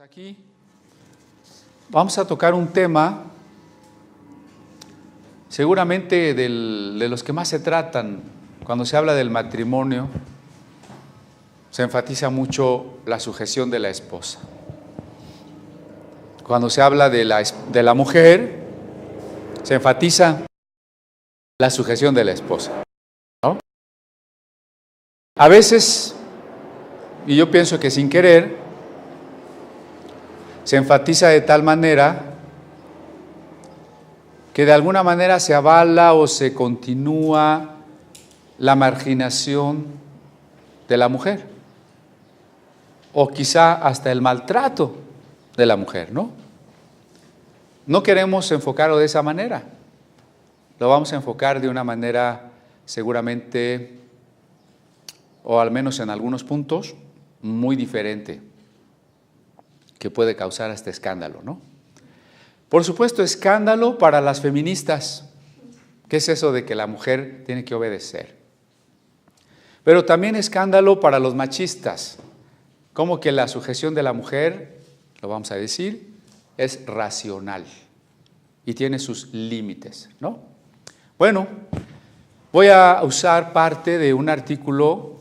Aquí vamos a tocar un tema seguramente de los que más se tratan cuando se habla del matrimonio. Se enfatiza mucho la sujeción de la esposa. Cuando se habla de la mujer, se enfatiza la sujeción de la esposa, ¿no? A veces, y yo pienso que sin querer, se enfatiza de tal manera que de alguna manera se avala o se continúa la marginación de la mujer, o quizá hasta el maltrato de la mujer, ¿no? No queremos enfocarlo de esa manera, lo vamos a enfocar de una manera seguramente, o al menos en algunos puntos, muy diferente, que puede causar hasta escándalo, ¿no? Por supuesto, escándalo para las feministas. ¿Qué es eso de que la mujer tiene que obedecer? Pero también escándalo para los machistas. Como que la sujeción de la mujer, lo vamos a decir, es racional y tiene sus límites, ¿no? Bueno, voy a usar parte de un artículo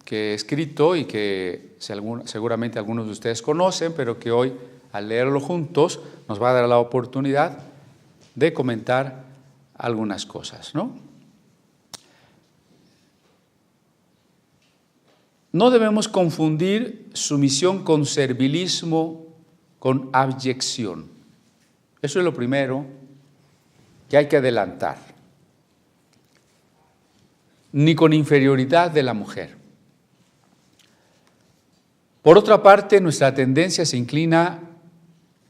que he escrito y que seguramente algunos de ustedes conocen, pero que hoy, al leerlo juntos, nos va a dar la oportunidad de comentar algunas cosas, ¿no? No debemos confundir sumisión con servilismo, con abyección. Eso es lo primero que hay que adelantar. Ni con inferioridad de la mujer. Por otra parte, nuestra tendencia se inclina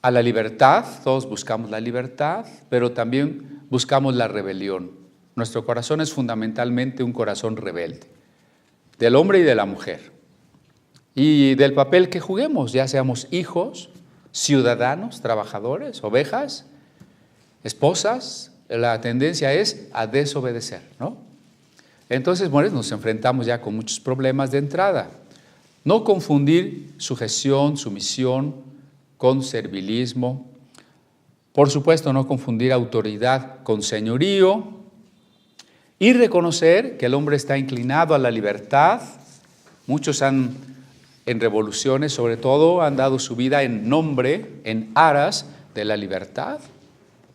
a la libertad, todos buscamos la libertad, pero también buscamos la rebelión. Nuestro corazón es fundamentalmente un corazón rebelde, del hombre y de la mujer, y del papel que juguemos, ya seamos hijos, ciudadanos, trabajadores, ovejas, esposas, la tendencia es a desobedecer, ¿no? Entonces, bueno, nos enfrentamos ya con muchos problemas de entrada. No confundir sujeción, sumisión con servilismo. Por supuesto, no confundir autoridad con señorío. Y reconocer que el hombre está inclinado a la libertad. Muchos en revoluciones, sobre todo, han dado su vida en nombre, en aras de la libertad.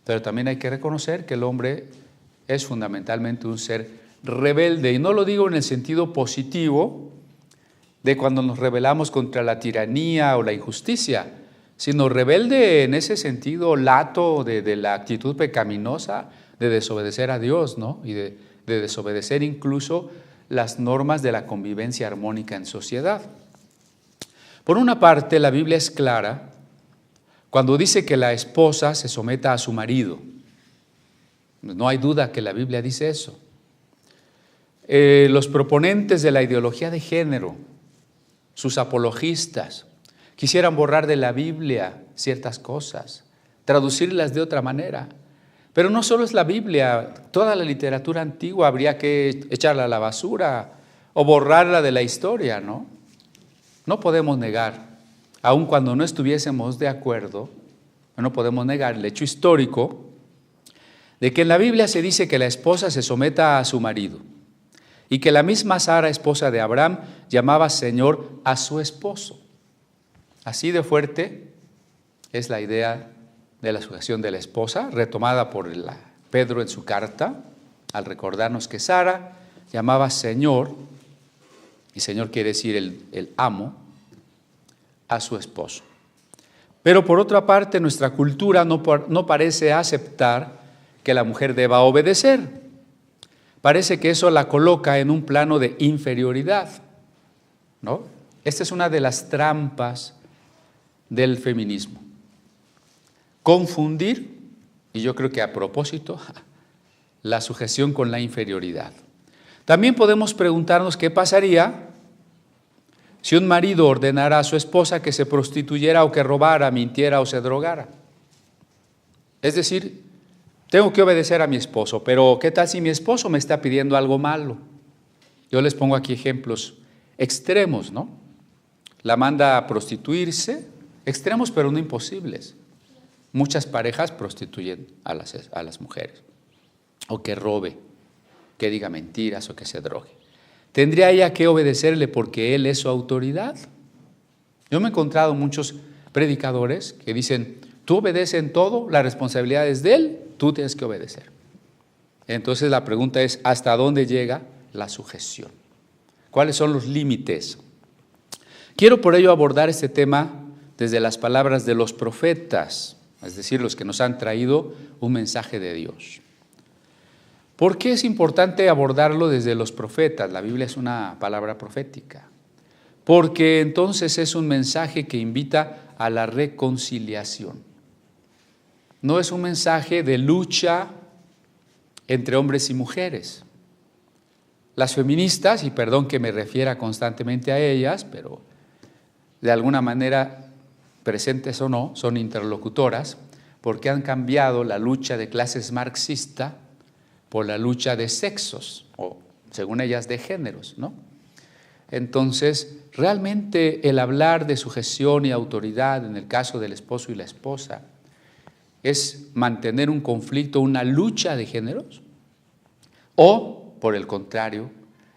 Pero también hay que reconocer que el hombre es fundamentalmente un ser rebelde. Y no lo digo en el sentido positivo, de cuando nos rebelamos contra la tiranía o la injusticia, sino rebelde en ese sentido lato de la actitud pecaminosa de desobedecer a Dios, ¿no? Y de desobedecer incluso las normas de la convivencia armónica en sociedad. Por una parte, la Biblia es clara cuando dice que la esposa se someta a su marido. No hay duda que la Biblia dice eso. Los proponentes de la ideología de género, sus apologistas, quisieran borrar de la Biblia ciertas cosas, traducirlas de otra manera. Pero no solo es la Biblia, toda la literatura antigua habría que echarla a la basura o borrarla de la historia, ¿no? No podemos negar, aun cuando no estuviésemos de acuerdo, no podemos negar el hecho histórico de que en la Biblia se dice que la esposa se someta a su marido. Y que la misma Sara, esposa de Abraham, llamaba Señor a su esposo. Así de fuerte es la idea de la sujeción de la esposa, retomada por Pedro en su carta, al recordarnos que Sara llamaba Señor, y Señor quiere decir el amo, a su esposo. Pero por otra parte, nuestra cultura no parece aceptar que la mujer deba obedecer. Parece que eso la coloca en un plano de inferioridad, ¿no? Esta es una de las trampas del feminismo. Confundir, y yo creo que a propósito, la sujeción con la inferioridad. También podemos preguntarnos qué pasaría si un marido ordenara a su esposa que se prostituyera o que robara, mintiera o se drogara. Es decir, tengo que obedecer a mi esposo, pero ¿qué tal si mi esposo me está pidiendo algo malo? Yo les pongo aquí ejemplos extremos, ¿no? La manda a prostituirse Extremos, pero no imposibles. Muchas parejas prostituyen a las mujeres, o que robe, que diga mentiras o que se drogue. ¿Tendría ella que obedecerle porque él es su autoridad? Yo me he encontrado muchos predicadores que dicen, tú obedeces en todo, la responsabilidad es de él, tú tienes que obedecer. Entonces la pregunta es, ¿hasta dónde llega la sujeción? ¿Cuáles son los límites? Quiero por ello abordar este tema desde las palabras de los profetas, es decir, los que nos han traído un mensaje de Dios. ¿Por qué es importante abordarlo desde los profetas? La Biblia es una palabra profética. Porque entonces es un mensaje que invita a la reconciliación. No es un mensaje de lucha entre hombres y mujeres. Las feministas, y perdón que me refiera constantemente a ellas, pero de alguna manera, presentes o no, son interlocutoras, porque han cambiado la lucha de clases marxista por la lucha de sexos, o según ellas de géneros, ¿no? Entonces, realmente el hablar de sujeción y autoridad en el caso del esposo y la esposa es mantener un conflicto, una lucha de géneros, o, por el contrario,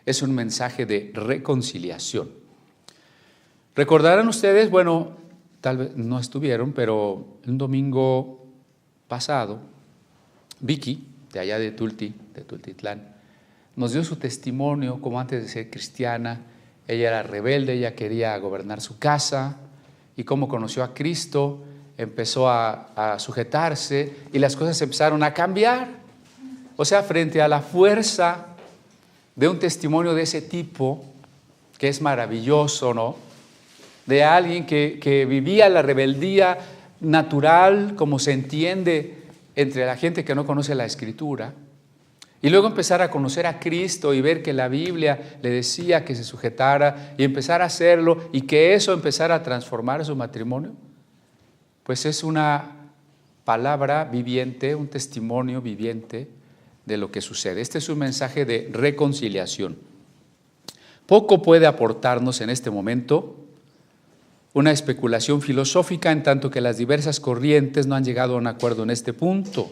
es un mensaje de reconciliación. Recordarán ustedes, bueno, tal vez no estuvieron, pero un domingo pasado, Vicky, de allá de Tultitlán, nos dio su testimonio como antes de ser cristiana. Ella era rebelde, ella quería gobernar su casa, y cómo conoció a Cristo, empezó a sujetarse y las cosas empezaron a cambiar. O sea, frente a la fuerza de un testimonio de ese tipo, que es maravilloso, ¿no? De alguien que vivía la rebeldía natural, como se entiende entre la gente que no conoce la Escritura, y luego empezar a conocer a Cristo y ver que la Biblia le decía que se sujetara y empezar a hacerlo y que eso empezara a transformar su matrimonio, pues es una palabra viviente, un testimonio viviente de lo que sucede. Este es un mensaje de reconciliación. Poco puede aportarnos en este momento una especulación filosófica, en tanto que las diversas corrientes no han llegado a un acuerdo en este punto,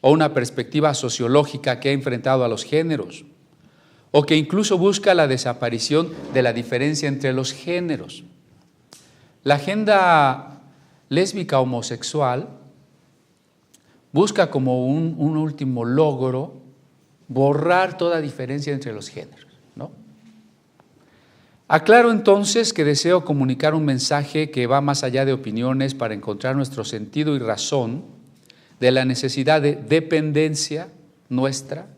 o una perspectiva sociológica que ha enfrentado a los géneros, o que incluso busca la desaparición de la diferencia entre los géneros. La agenda lésbica homosexual busca como un último logro borrar toda diferencia entre los géneros, ¿no? Aclaro entonces que deseo comunicar un mensaje que va más allá de opiniones para encontrar nuestro sentido y razón de la necesidad de dependencia nuestra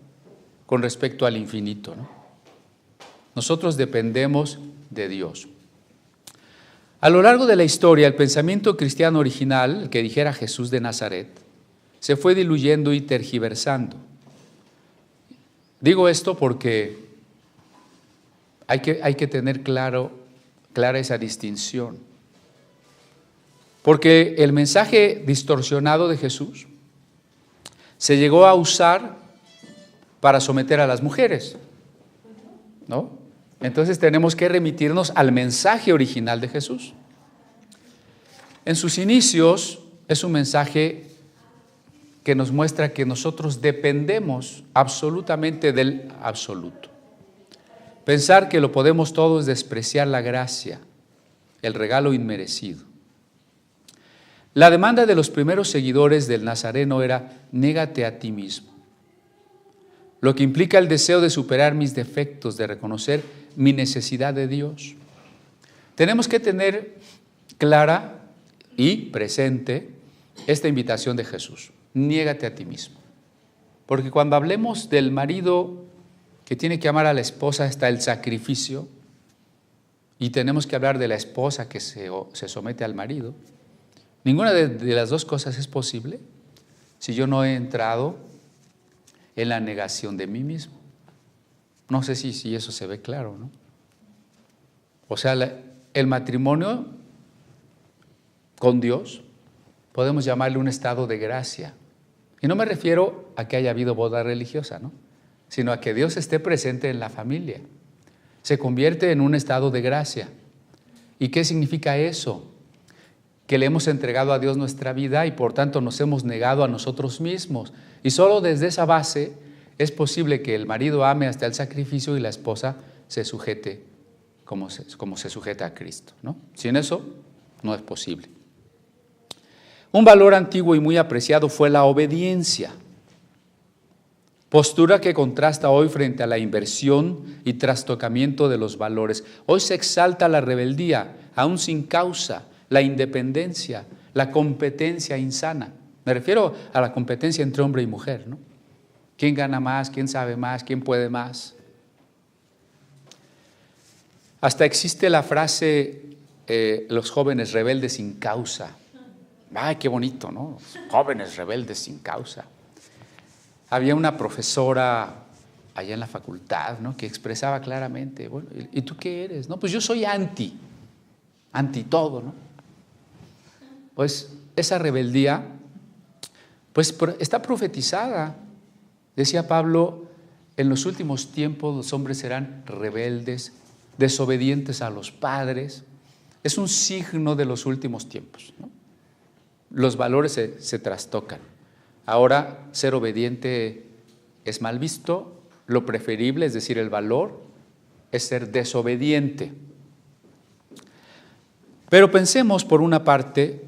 con respecto al infinito, ¿no? Nosotros dependemos de Dios. A lo largo de la historia, el pensamiento cristiano original, el que dijera Jesús de Nazaret, se fue diluyendo y tergiversando. Digo esto porque hay que tener clara esa distinción. Porque el mensaje distorsionado de Jesús se llegó a usar para someter a las mujeres, ¿no? Entonces tenemos que remitirnos al mensaje original de Jesús. En sus inicios es un mensaje que nos muestra que nosotros dependemos absolutamente del absoluto. Pensar que lo podemos todo es despreciar la gracia, el regalo inmerecido. La demanda de los primeros seguidores del Nazareno era: négate a ti mismo, lo que implica el deseo de superar mis defectos, de reconocer mi necesidad de Dios. Tenemos que tener clara y presente esta invitación de Jesús: niégate a ti mismo. Porque cuando hablemos del marido que tiene que amar a la esposa, está el sacrificio, y tenemos que hablar de la esposa que se somete al marido. Ninguna de las dos cosas es posible si yo no he entrado en la negación de mí mismo. No sé si eso se ve claro, ¿no? O sea, el matrimonio con Dios podemos llamarle un estado de gracia. Y no me refiero a que haya habido boda religiosa, ¿no? Sino a que Dios esté presente en la familia. Se convierte en un estado de gracia. ¿Y qué significa eso? que le hemos entregado a Dios nuestra vida y por tanto nos hemos negado a nosotros mismos. Y solo desde esa base es posible que el marido ame hasta el sacrificio y la esposa se sujete como se sujeta a Cristo, ¿no? Sin eso no es posible. Un valor antiguo y muy apreciado fue la obediencia, postura que contrasta hoy frente a la inversión y trastocamiento de los valores. Hoy se exalta la rebeldía, aún sin causa, la independencia, la competencia insana. Me refiero a la competencia entre hombre y mujer, ¿no? ¿Quién gana más? ¿Quién sabe más? ¿Quién puede más? Hasta existe la frase, los jóvenes rebeldes sin causa. ¡Ay, qué bonito!, ¿no? Los jóvenes rebeldes sin causa. Había una profesora allá en la facultad, ¿no?, que expresaba claramente, bueno, ¿y tú qué eres? No, pues yo soy anti todo, ¿no? Pues esa rebeldía, pues está profetizada. Decía Pablo, en los últimos tiempos los hombres serán rebeldes, desobedientes a los padres. Es un signo de los últimos tiempos, ¿no? Los valores se trastocan. Ahora ser obediente es mal visto, lo preferible, es decir, el valor, es ser desobediente. Pero pensemos por una parte,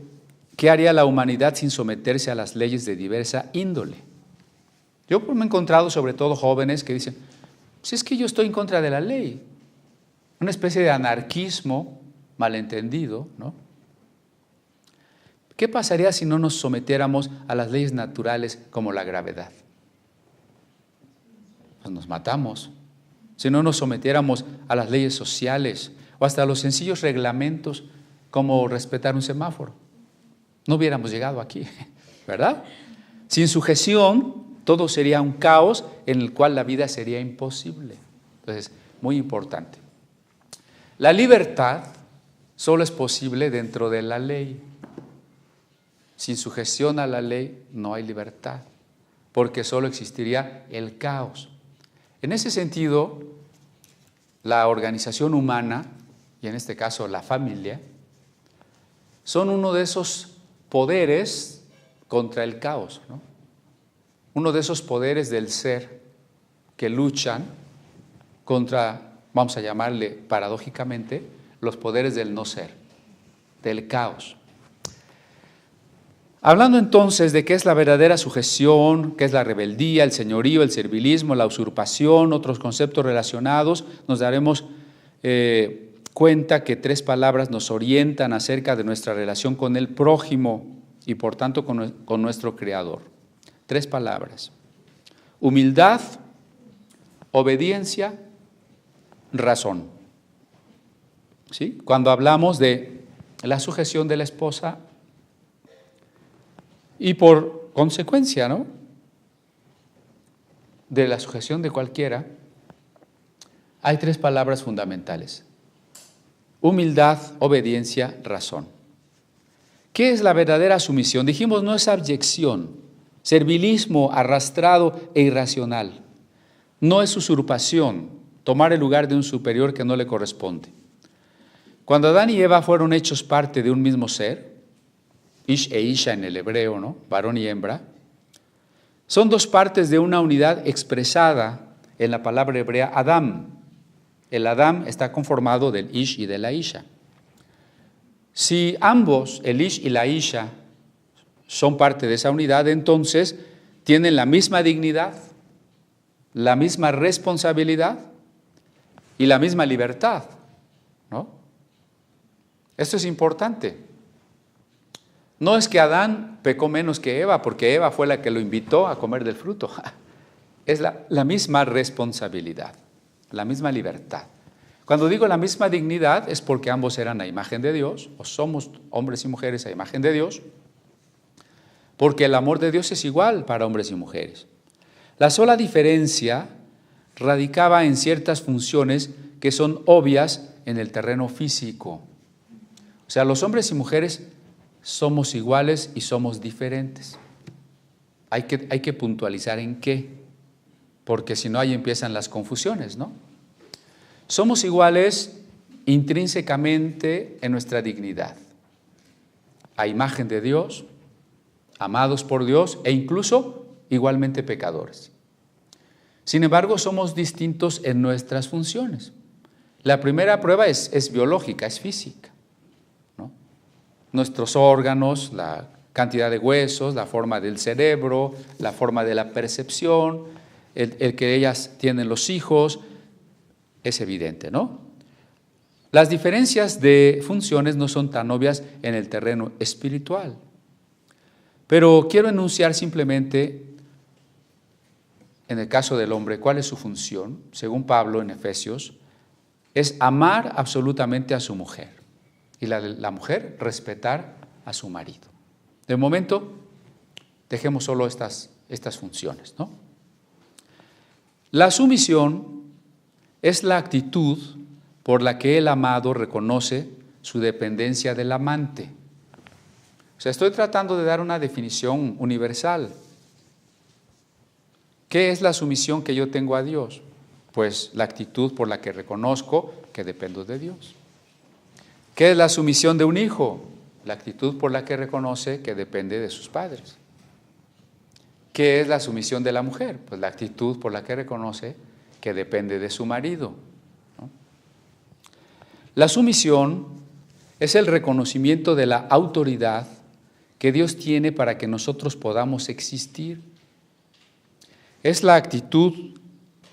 ¿qué haría la humanidad sin someterse a las leyes de diversa índole? Yo me he encontrado sobre todo jóvenes que dicen, si es que yo estoy en contra de la ley, una especie de anarquismo malentendido, ¿no? ¿Qué pasaría si no nos sometiéramos a las leyes naturales como la gravedad? Pues nos matamos. Si no nos sometiéramos a las leyes sociales o hasta a los sencillos reglamentos como respetar un semáforo, no hubiéramos llegado aquí, ¿verdad? Sin sujeción, todo sería un caos en el cual la vida sería imposible. Entonces, muy importante. La libertad solo es posible dentro de la ley. Sin sujeción a la ley no hay libertad, porque solo existiría el caos. En ese sentido, la organización humana, y en este caso la familia, son uno de esos poderes contra el caos, ¿no? Uno de esos poderes del ser que luchan contra, vamos a llamarle paradójicamente, los poderes del no ser, del caos. Hablando entonces de qué es la verdadera sujeción, qué es la rebeldía, el señorío, el servilismo, la usurpación, otros conceptos relacionados, nos daremos cuenta que 3 palabras nos orientan acerca de nuestra relación con el prójimo y por tanto con nuestro Creador. 3 palabras: humildad, obediencia, razón. ¿Sí? Cuando hablamos de la sujeción de la esposa y por consecuencia, ¿no?, de la sujeción de cualquiera, hay 3 palabras fundamentales: humildad, obediencia, razón. ¿Qué es la verdadera sumisión? Dijimos, no es abyección, servilismo arrastrado e irracional. No es usurpación, tomar el lugar de un superior que no le corresponde. Cuando Adán y Eva fueron hechos parte de un mismo ser, Ish e Isha en el hebreo, ¿no?, varón y hembra, son 2 partes de una unidad expresada en la palabra hebrea Adam. El Adam está conformado del Ish y de la Isha. Si ambos, el Ish y la Isha, son parte de esa unidad, entonces tienen la misma dignidad, la misma responsabilidad y la misma libertad, ¿no? Esto es importante. No es que Adán pecó menos que Eva, porque Eva fue la que lo invitó a comer del fruto. Es la misma responsabilidad, la misma libertad. Cuando digo la misma dignidad es porque ambos eran a imagen de Dios, o somos hombres y mujeres a imagen de Dios, porque el amor de Dios es igual para hombres y mujeres. La sola diferencia radicaba en ciertas funciones que son obvias en el terreno físico. O sea, los hombres y mujeres somos iguales y somos diferentes. Hay que puntualizar en qué, porque si no ahí empiezan las confusiones, ¿no? Somos iguales intrínsecamente en nuestra dignidad. a imagen de Dios, amados por Dios e incluso igualmente pecadores. Sin embargo, somos distintos en nuestras funciones. La primera prueba es biológica, es física, ¿no? Nuestros órganos, la cantidad de huesos, la forma del cerebro, la forma de la percepción, el que ellas tienen los hijos, es evidente, ¿no? Las diferencias de funciones no son tan obvias en el terreno espiritual. Pero quiero enunciar simplemente, en el caso del hombre, cuál es su función, según Pablo en Efesios, es amar absolutamente a su mujer y la mujer respetar a su marido. De momento, dejemos solo estas funciones, ¿no? La sumisión es la actitud por la que el amado reconoce su dependencia del amante. O sea, estoy tratando de dar una definición universal. ¿Qué es la sumisión que yo tengo a Dios? Pues la actitud por la que reconozco que dependo de Dios. ¿Qué es la sumisión de un hijo? La actitud por la que reconoce que depende de sus padres. ¿Qué es la sumisión de la mujer? Pues la actitud por la que reconoce que depende de su marido, ¿no? La sumisión es el reconocimiento de la autoridad que Dios tiene para que nosotros podamos existir. Es la actitud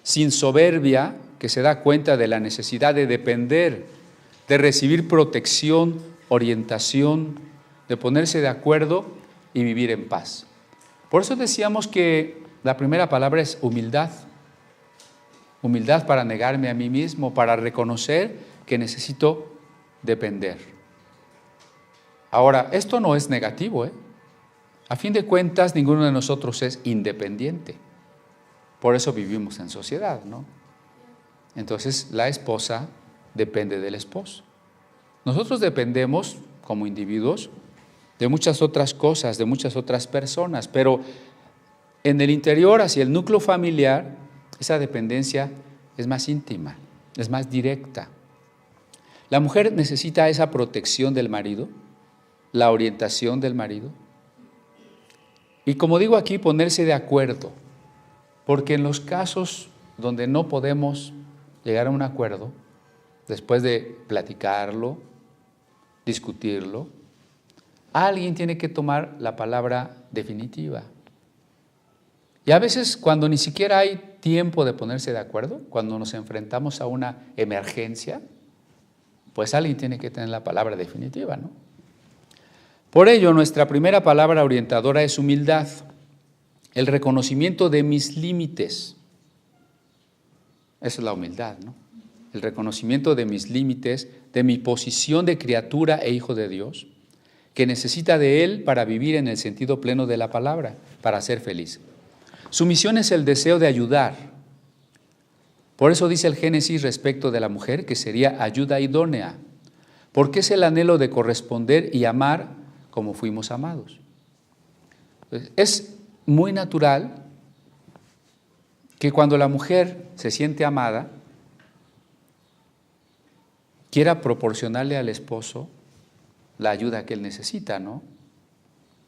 sin soberbia que se da cuenta de la necesidad de depender, de recibir protección, orientación, de ponerse de acuerdo y vivir en paz. Por eso decíamos que la primera palabra es humildad. Humildad para negarme a mí mismo, para reconocer que necesito depender. Ahora, esto no es negativo, ¿eh? A fin de cuentas, ninguno de nosotros es independiente. Por eso vivimos en sociedad, ¿no? Entonces, la esposa depende del esposo. Nosotros dependemos, como individuos, de muchas otras cosas, de muchas otras personas, pero en el interior, hacia el núcleo familiar, esa dependencia es más íntima, es más directa. La mujer necesita esa protección del marido, la orientación del marido, y como digo aquí, ponerse de acuerdo, porque en los casos donde no podemos llegar a un acuerdo, después de platicarlo, discutirlo, alguien tiene que tomar la palabra definitiva. Y a veces cuando ni siquiera hay tiempo de ponerse de acuerdo, cuando nos enfrentamos a una emergencia, pues alguien tiene que tener la palabra definitiva, ¿no? Por ello, nuestra primera palabra orientadora es humildad, el reconocimiento de mis límites. Esa es la humildad, ¿no? El reconocimiento de mis límites, de mi posición de criatura e hijo de Dios, que necesita de Él para vivir en el sentido pleno de la palabra, para ser feliz. Su misión es el deseo de ayudar. Por eso dice el Génesis respecto de la mujer que sería ayuda idónea, porque es el anhelo de corresponder y amar como fuimos amados. Es muy natural que cuando la mujer se siente amada, quiera proporcionarle al esposo la ayuda que él necesita, ¿no?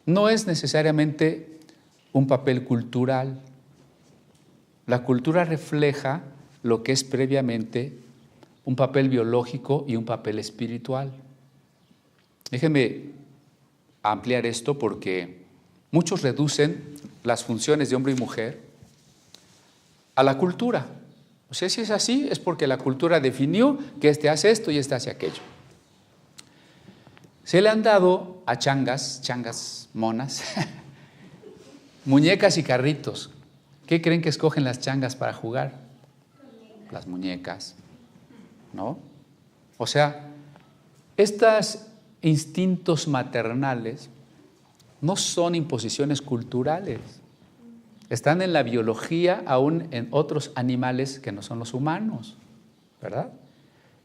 No es necesariamente un papel cultural. La cultura refleja lo que es previamente un papel biológico y un papel espiritual. Déjenme ampliar esto porque muchos reducen las funciones de hombre y mujer a la cultura. O sea, si es así, es porque la cultura definió que este hace esto y este hace aquello. Se le han dado a changas monas, muñecas y carritos. ¿Qué creen que escogen las changas para jugar? Las muñecas, ¿no? O sea, estos instintos maternales no son imposiciones culturales. Están en la biología, aún en otros animales que no son los humanos, ¿verdad?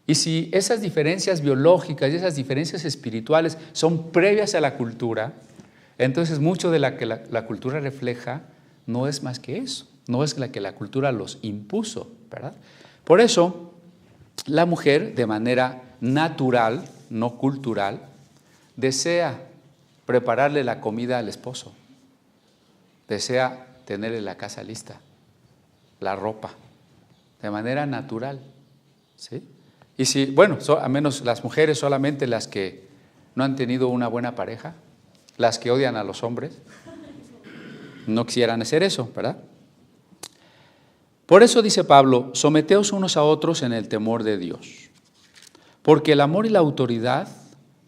Y si esas diferencias biológicas y esas diferencias espirituales son previas a la cultura, entonces mucho de la que la cultura refleja no es más que eso, no es la que la cultura los impuso, ¿verdad? Por eso, la mujer, de manera natural, no cultural, desea prepararle la comida al esposo. Desea tenerle la casa lista, la ropa, de manera natural, ¿sí? Y si, bueno, a menos las mujeres, solamente las que no han tenido una buena pareja, las que odian a los hombres, no quisieran hacer eso, ¿verdad? Por eso dice Pablo, someteos unos a otros en el temor de Dios, porque el amor y la autoridad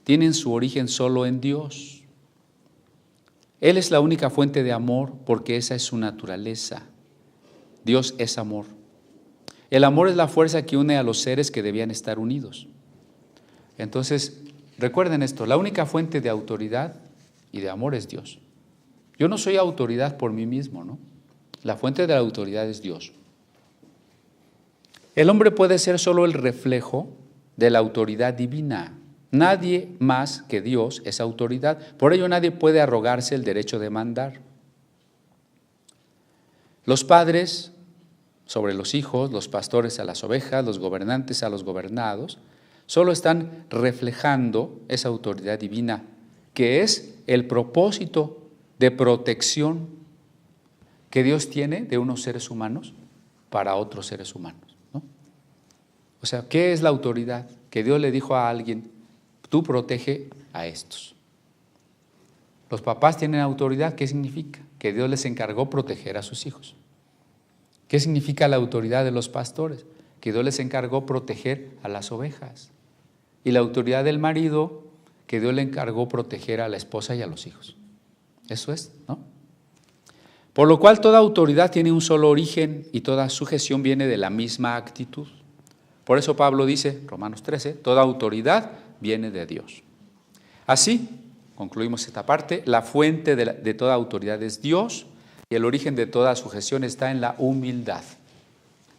tienen su origen solo en Dios. Él es la única fuente de amor porque esa es su naturaleza. Dios es amor. El amor es la fuerza que une a los seres que debían estar unidos. Entonces, recuerden esto, la única fuente de autoridad y de amor es Dios. Yo no soy autoridad por mí mismo, ¿no? La fuente de la autoridad es Dios. El hombre puede ser solo el reflejo de la autoridad divina. Nadie más que Dios es autoridad. Por ello nadie puede arrogarse el derecho de mandar. Los padres sobre los hijos, los pastores a las ovejas, los gobernantes a los gobernados, solo están reflejando esa autoridad divina, que es el propósito de protección que Dios tiene de unos seres humanos para otros seres humanos, ¿no? O sea, ¿qué es la autoridad? Que Dios le dijo a alguien, tú protege a estos. Los papás tienen autoridad, ¿qué significa? Que Dios les encargó proteger a sus hijos. ¿Qué significa la autoridad de los pastores? Que Dios les encargó proteger a las ovejas. Y la autoridad del marido, que Dios le encargó proteger a la esposa y a los hijos. Eso es, ¿no? Por lo cual toda autoridad tiene un solo origen y toda sujeción viene de la misma actitud. Por eso Pablo dice, Romanos 13, toda autoridad viene de Dios. Así, concluimos esta parte, la fuente de toda autoridad es Dios y el origen de toda sujeción está en la humildad.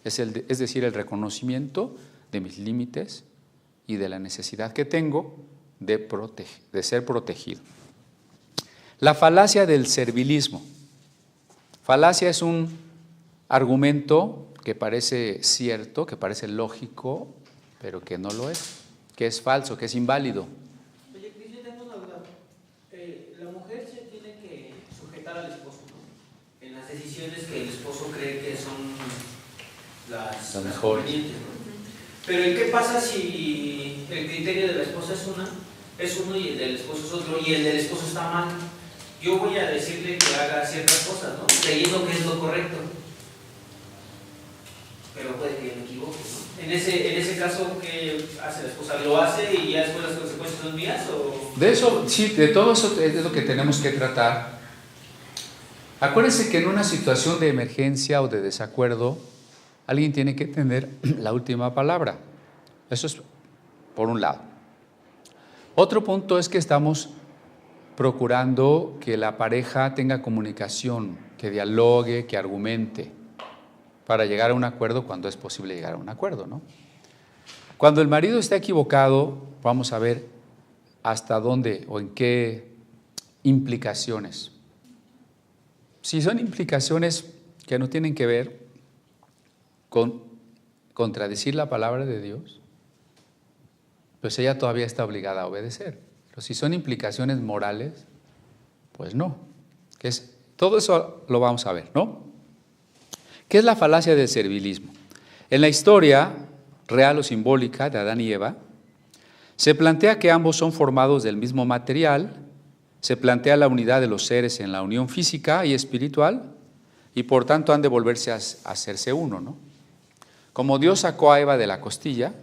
Es decir, el reconocimiento de mis límites y de la necesidad que tengo de ser protegido. La falacia del servilismo. Falacia es un argumento que parece cierto, que parece lógico, pero que no lo es, que es falso, que es inválido. Oye, Cris, yo tengo una duda. La mujer se tiene que sujetar al esposo, ¿no? En las decisiones que el esposo cree que son las mejores. convenientes, ¿no? Pero ¿y qué pasa si el criterio de la esposa es uno y el del esposo es otro y el del esposo está mal? Yo voy a decirle que haga ciertas cosas, ¿no? Creyendo que es lo correcto. Pero puede que me equivoque, ¿no? En ese caso, ¿qué hace la esposa? ¿Lo hace y ya después las consecuencias son mías? ¿O? De eso, sí, de todo eso es lo que tenemos que tratar. Acuérdense que en una situación de emergencia o de desacuerdo, alguien tiene que tener la última palabra. Eso es por un lado. Otro punto es que estamos procurando que la pareja tenga comunicación, que dialogue, que argumente, para llegar a un acuerdo cuando es posible llegar a un acuerdo, ¿no? Cuando el marido está equivocado, vamos a ver hasta dónde o en qué implicaciones. Si son implicaciones que no tienen que ver con contradecir la palabra de Dios, pues ella todavía está obligada a obedecer. Pero si son implicaciones morales, pues no. Todo eso lo vamos a ver, ¿no? ¿Qué es la falacia del servilismo? En la historia real o simbólica de Adán y Eva, se plantea que ambos son formados del mismo material, se plantea la unidad de los seres en la unión física y espiritual, y por tanto han de volverse a hacerse uno, ¿no? Como Dios sacó a Eva de la costilla,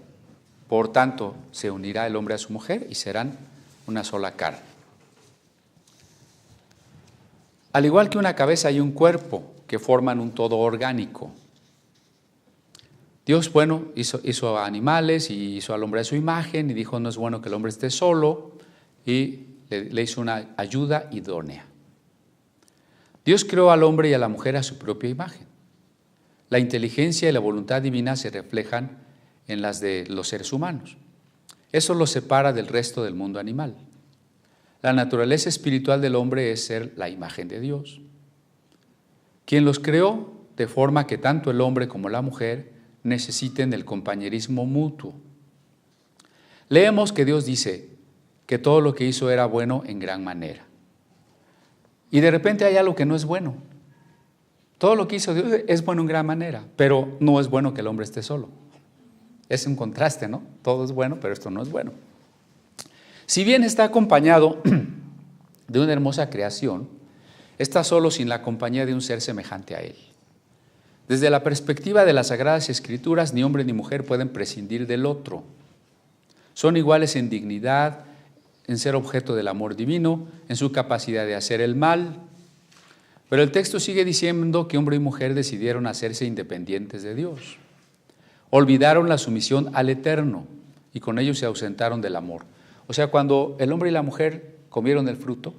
por tanto se unirá el hombre a su mujer y serán una sola carne. Al igual que una cabeza y un cuerpo que forman un todo orgánico. Dios, bueno, hizo animales y hizo al hombre a su imagen y dijo, no es bueno que el hombre esté solo, y le hizo una ayuda idónea. Dios creó al hombre y a la mujer a su propia imagen. La inteligencia y la voluntad divina se reflejan en las de los seres humanos. Eso los separa del resto del mundo animal. La naturaleza espiritual del hombre es ser la imagen de Dios, quien los creó de forma que tanto el hombre como la mujer necesiten del compañerismo mutuo. Leemos que Dios dice, que todo lo que hizo era bueno en gran manera. Y de repente hay algo que no es bueno. Todo lo que hizo Dios es bueno en gran manera, pero no es bueno que el hombre esté solo. Es un contraste, ¿no? Todo es bueno, pero esto no es bueno. Si bien está acompañado de una hermosa creación, está solo sin la compañía de un ser semejante a él. Desde la perspectiva de las Sagradas Escrituras, ni hombre ni mujer pueden prescindir del otro. Son iguales en dignidad, en ser objeto del amor divino, en su capacidad de hacer el mal. Pero el texto sigue diciendo que hombre y mujer decidieron hacerse independientes de Dios. Olvidaron la sumisión al Eterno y con ello se ausentaron del amor. O sea, cuando el hombre y la mujer comieron el fruto,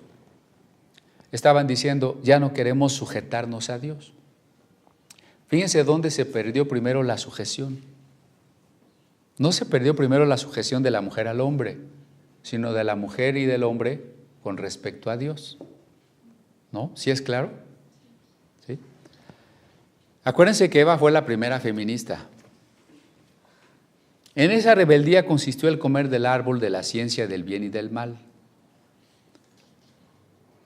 estaban diciendo, ya no queremos sujetarnos a Dios. Fíjense dónde se perdió primero la sujeción. No se perdió primero la sujeción de la mujer al hombre, sino de la mujer y del hombre con respecto a Dios. ¿No? ¿Sí es claro? ¿Sí? Acuérdense que Eva fue la primera feminista. En esa rebeldía consistió el comer del árbol de la ciencia del bien y del mal.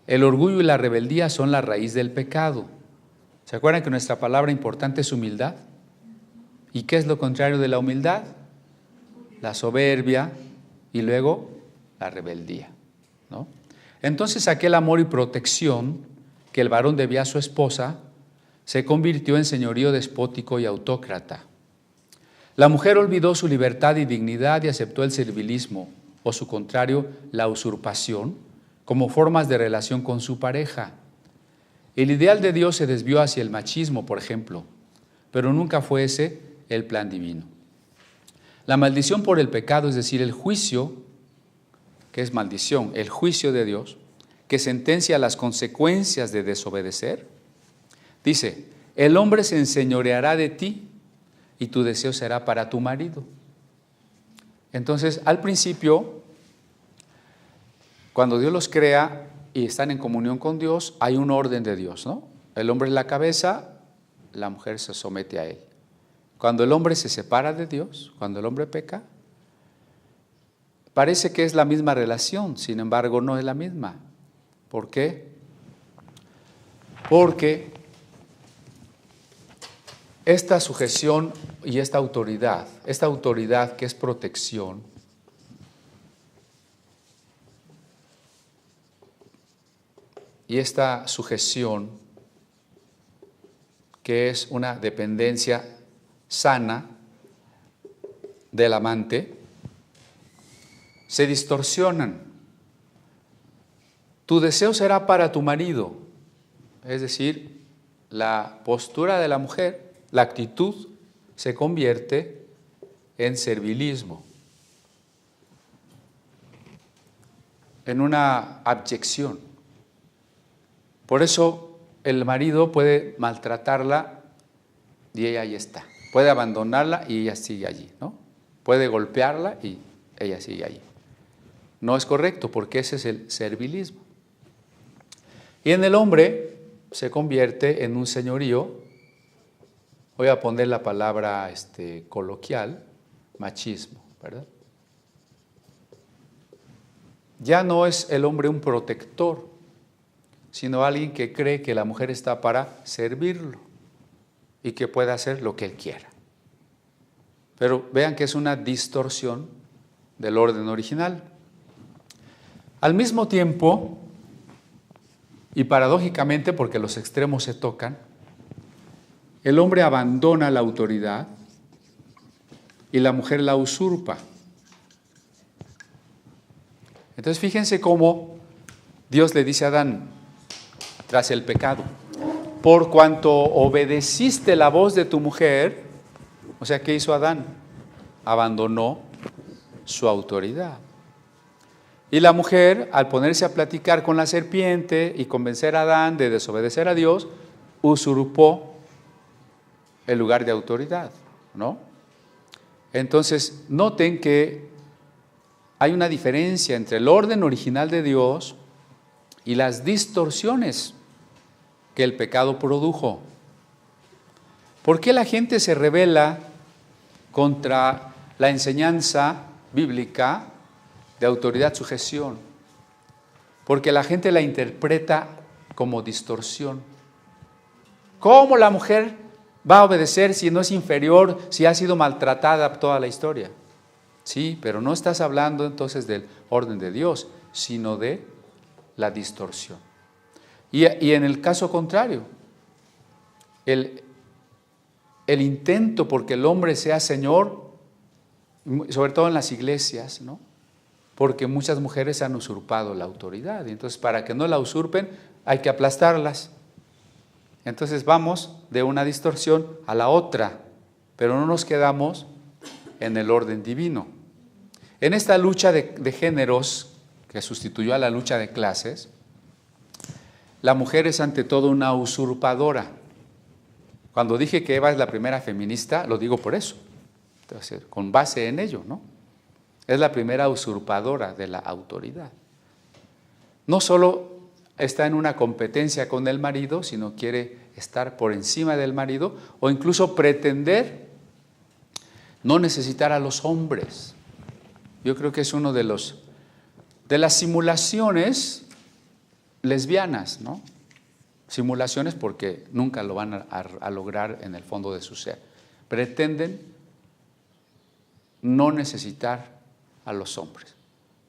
El orgullo y la rebeldía son la raíz del pecado. ¿Se acuerdan que nuestra palabra importante es humildad? ¿Y qué es lo contrario de la humildad? La soberbia y luego la rebeldía, ¿no? Entonces aquel amor y protección que el varón debía a su esposa se convirtió en señorío despótico y autócrata. La mujer olvidó su libertad y dignidad y aceptó el servilismo, o su contrario, la usurpación, como formas de relación con su pareja. El ideal de Dios se desvió hacia el machismo, por ejemplo, pero nunca fue ese el plan divino. La maldición por el pecado, es decir, el juicio, que es maldición, el juicio de Dios, que sentencia las consecuencias de desobedecer, dice, el hombre se enseñoreará de ti y tu deseo será para tu marido. Entonces, al principio, cuando Dios los crea y están en comunión con Dios, hay un orden de Dios, ¿no? El hombre es la cabeza, la mujer se somete a él. Cuando el hombre se separa de Dios, cuando el hombre peca, parece que es la misma relación, sin embargo no es la misma. ¿Por qué? Porque esta sujeción y esta autoridad que es protección, y esta sujeción que es una dependencia sana del amante, se distorsionan. Tu deseo será para tu marido, es decir, la postura de la mujer, la actitud se convierte en servilismo, en una abyección. Por eso el marido puede maltratarla y ella ahí está. Puede abandonarla y ella sigue allí, ¿no? Puede golpearla y ella sigue allí. No es correcto porque ese es el servilismo. Y en el hombre se convierte en un señorío, voy a poner la palabra coloquial, machismo, ¿verdad? Ya no es el hombre un protector, sino alguien que cree que la mujer está para servirlo y que puede hacer lo que él quiera. Pero vean que es una distorsión del orden original. Al mismo tiempo, y paradójicamente porque los extremos se tocan, el hombre abandona la autoridad y la mujer la usurpa. Entonces fíjense cómo Dios le dice a Adán, tras el pecado, por cuanto obedeciste la voz de tu mujer, o sea, ¿qué hizo Adán? Abandonó su autoridad. Y la mujer, al ponerse a platicar con la serpiente y convencer a Adán de desobedecer a Dios, usurpó el lugar de autoridad, ¿no? Entonces, noten que hay una diferencia entre el orden original de Dios y las distorsiones que el pecado produjo. ¿Por qué la gente se rebela contra la enseñanza bíblica de autoridad, sujeción, porque la gente la interpreta como distorsión. ¿Cómo la mujer va a obedecer si no es inferior, si ha sido maltratada toda la historia? Sí, pero no estás hablando entonces del orden de Dios, sino de la distorsión. Y en el caso contrario, el intento porque el hombre sea Señor, sobre todo en las iglesias, ¿no? Porque muchas mujeres han usurpado la autoridad, y entonces para que no la usurpen hay que aplastarlas. Entonces vamos de una distorsión a la otra, pero no nos quedamos en el orden divino. En esta lucha de géneros, que sustituyó a la lucha de clases, la mujer es ante todo una usurpadora. Cuando dije que Eva es la primera feminista, lo digo por eso, entonces, con base en ello, ¿no? Es la primera usurpadora de la autoridad. No solo está en una competencia con el marido, sino quiere estar por encima del marido o incluso pretender no necesitar a los hombres. Yo creo que es uno de las simulaciones lesbianas, ¿no? Simulaciones porque nunca lo van a lograr en el fondo de su ser. Pretenden no necesitar a los hombres.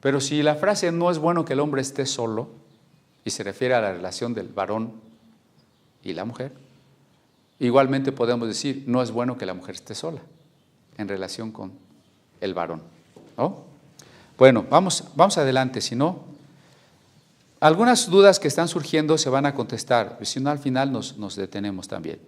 Pero si la frase no es bueno que el hombre esté solo, y se refiere a la relación del varón y la mujer, igualmente podemos decir, no es bueno que la mujer esté sola en relación con el varón, ¿no? Bueno, vamos adelante, si no, algunas dudas que están surgiendo se van a contestar, si no al final nos detenemos también.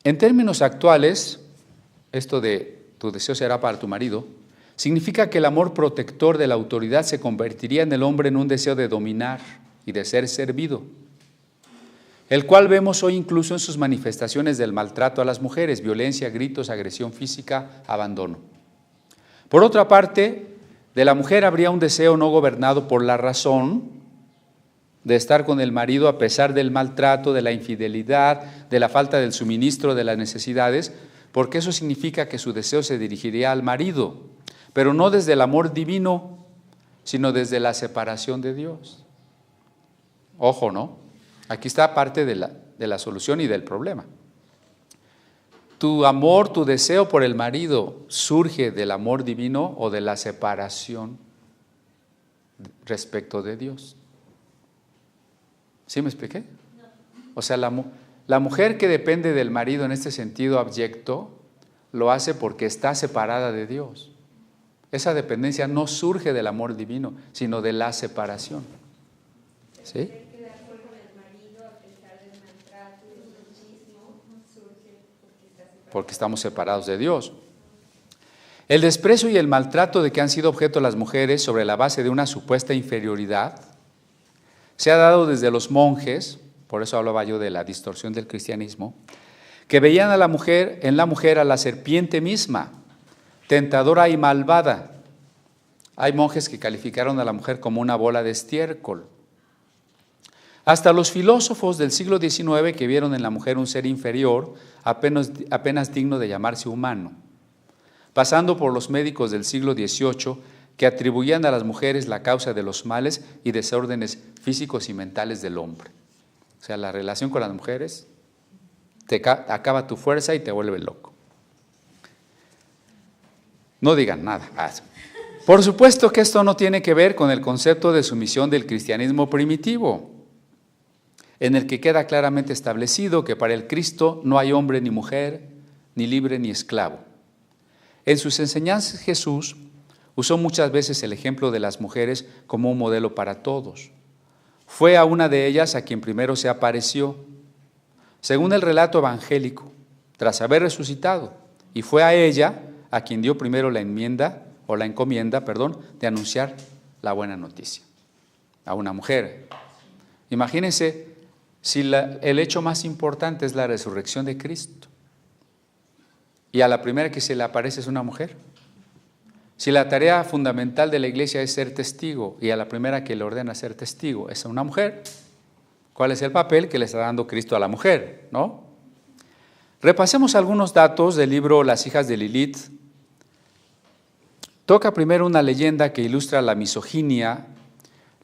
En términos actuales, esto de tu deseo será para tu marido, significa que el amor protector de la autoridad se convertiría en el hombre en un deseo de dominar y de ser servido, el cual vemos hoy incluso en sus manifestaciones del maltrato a las mujeres, violencia, gritos, agresión física, abandono. Por otra parte, de la mujer habría un deseo no gobernado por la razón, de estar con el marido a pesar del maltrato, de la infidelidad, de la falta del suministro, de las necesidades, porque eso significa que su deseo se dirigiría al marido, pero no desde el amor divino, sino desde la separación de Dios. Ojo, ¿no? Aquí está parte de la solución y del problema. Tu amor, tu deseo por el marido, ¿surge del amor divino o de la separación respecto de Dios? ¿Sí me expliqué? O sea, la mujer que depende del marido en este sentido abyecto, lo hace porque está separada de Dios. Esa dependencia no surge del amor divino, sino de la separación. ¿Sí? Porque estamos separados de Dios. El desprecio y el maltrato de que han sido objeto las mujeres sobre la base de una supuesta inferioridad se ha dado desde los monjes, por eso hablaba yo de la distorsión del cristianismo, que veían en la mujer a la serpiente misma, tentadora y malvada. Hay monjes que calificaron a la mujer como una bola de estiércol. Hasta los filósofos del siglo XIX que vieron en la mujer un ser inferior, apenas digno de llamarse humano, pasando por los médicos del siglo XVIII que atribuían a las mujeres la causa de los males y desórdenes físicos y mentales del hombre. O sea, la relación con las mujeres acaba tu fuerza y te vuelve loco. No digan nada. Por supuesto que esto no tiene que ver con el concepto de sumisión del cristianismo primitivo, en el que queda claramente establecido que para el Cristo no hay hombre ni mujer, ni libre ni esclavo. En sus enseñanzas Jesús usó muchas veces el ejemplo de las mujeres como un modelo para todos. Fue a una de ellas a quien primero se apareció, según el relato evangélico, tras haber resucitado, y fue a ella a quien dio primero la encomienda, de anunciar la buena noticia, a una mujer. Imagínense si el hecho más importante es la resurrección de Cristo, y a la primera que se le aparece es una mujer. Si la tarea fundamental de la iglesia es ser testigo y a la primera que le ordena ser testigo es a una mujer, ¿cuál es el papel que le está dando Cristo a la mujer? ¿No? Repasemos algunos datos del libro Las hijas de Lilith. Toca primero una leyenda que ilustra la misoginia.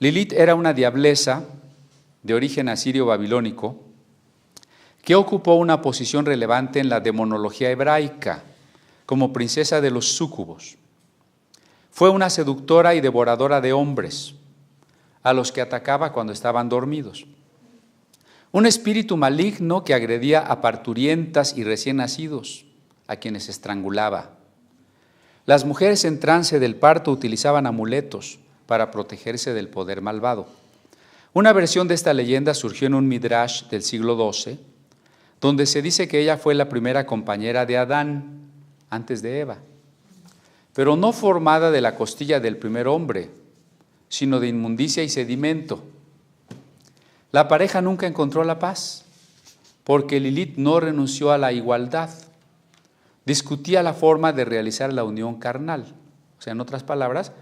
Lilith era una diableza de origen asirio-babilónico que ocupó una posición relevante en la demonología hebraica como princesa de los súcubos. Fue una seductora y devoradora de hombres, a los que atacaba cuando estaban dormidos. Un espíritu maligno que agredía a parturientas y recién nacidos, a quienes estrangulaba. Las mujeres en trance del parto utilizaban amuletos para protegerse del poder malvado. Una versión de esta leyenda surgió en un midrash del siglo XII, donde se dice que ella fue la primera compañera de Adán, antes de Eva, pero no formada de la costilla del primer hombre, sino de inmundicia y sedimento. La pareja nunca encontró la paz, porque Lilith no renunció a la igualdad. Discutía la forma de realizar la unión carnal. O sea, en otras palabras,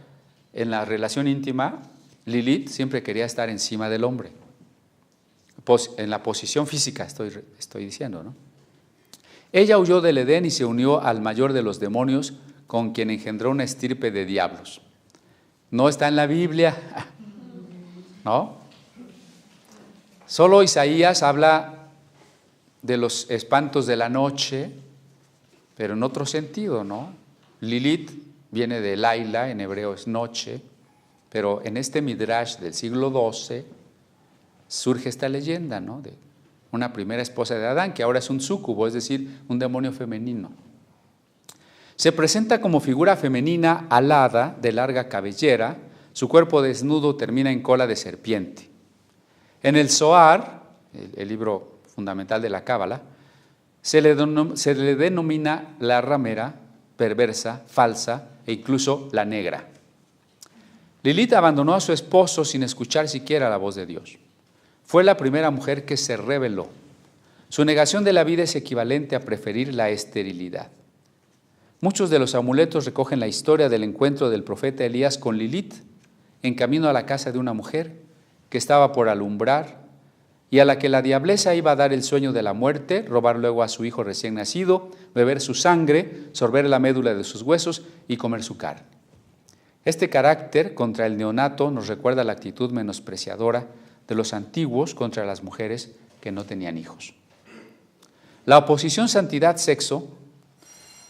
en la relación íntima, Lilith siempre quería estar encima del hombre. En la posición física estoy diciendo, ¿no? Ella huyó del Edén y se unió al mayor de los demonios, con quien engendró una estirpe de diablos. No está en la Biblia, ¿no? Solo Isaías habla de los espantos de la noche, pero en otro sentido, ¿no? Lilith viene de Laila, en hebreo es noche, pero en este midrash del siglo XII surge esta leyenda, ¿no? De una primera esposa de Adán, que ahora es un súcubo, es decir, un demonio femenino. Se presenta como figura femenina alada, de larga cabellera, su cuerpo desnudo termina en cola de serpiente. En el Zohar, el libro fundamental de la Cábala, se le denomina la ramera, perversa, falsa e incluso la negra. Lilith abandonó a su esposo sin escuchar siquiera la voz de Dios. Fue la primera mujer que se rebeló. Su negación de la vida es equivalente a preferir la esterilidad. Muchos de los amuletos recogen la historia del encuentro del profeta Elías con Lilith en camino a la casa de una mujer que estaba por alumbrar y a la que la diableza iba a dar el sueño de la muerte, robar luego a su hijo recién nacido, beber su sangre, sorber la médula de sus huesos y comer su carne. Este carácter contra el neonato nos recuerda la actitud menospreciadora de los antiguos contra las mujeres que no tenían hijos. La oposición santidad-sexo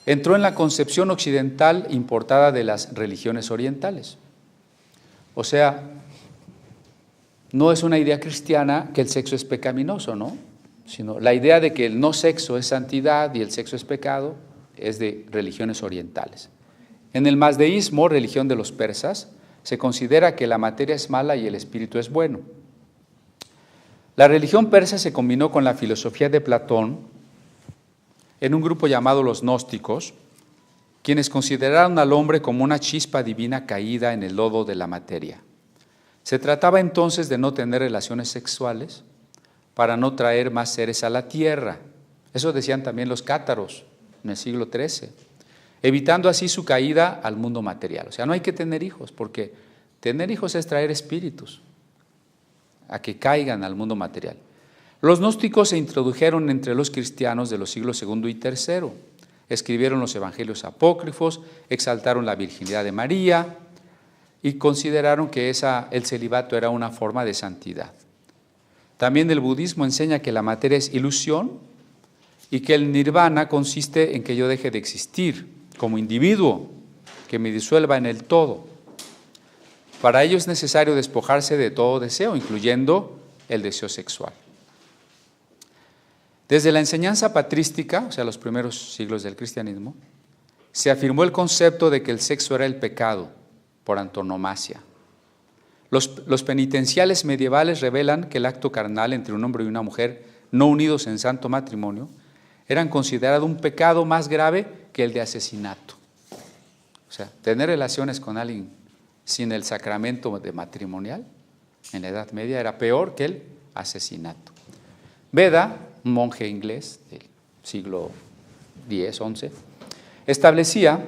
entró en la concepción occidental importada de las religiones orientales. O sea, no es una idea cristiana que el sexo es pecaminoso, ¿no? Sino la idea de que el no sexo es santidad y el sexo es pecado es de religiones orientales. En el mazdeísmo, religión de los persas, se considera que la materia es mala y el espíritu es bueno. La religión persa se combinó con la filosofía de Platón en un grupo llamado los gnósticos, quienes consideraron al hombre como una chispa divina caída en el lodo de la materia. Se trataba entonces de no tener relaciones sexuales para no traer más seres a la tierra. Eso decían también los cátaros en el siglo XIII, evitando así su caída al mundo material. O sea, no hay que tener hijos, porque tener hijos es traer espíritus a que caigan al mundo material. Los gnósticos se introdujeron entre los cristianos de los siglos II y III. Escribieron los evangelios apócrifos, exaltaron la virginidad de María y consideraron que el celibato era una forma de santidad. También el budismo enseña que la materia es ilusión y que el nirvana consiste en que yo deje de existir como individuo, que me disuelva en el todo. Para ello es necesario despojarse de todo deseo, incluyendo el deseo sexual. Desde la enseñanza patrística, o sea, los primeros siglos del cristianismo, se afirmó el concepto de que el sexo era el pecado por antonomasia. Los penitenciales medievales revelan que el acto carnal entre un hombre y una mujer no unidos en santo matrimonio eran considerados un pecado más grave que el de asesinato. O sea, tener relaciones con alguien sin el sacramento de matrimonial en la Edad Media era peor que el asesinato. Beda, un monje inglés del siglo X, XI, establecía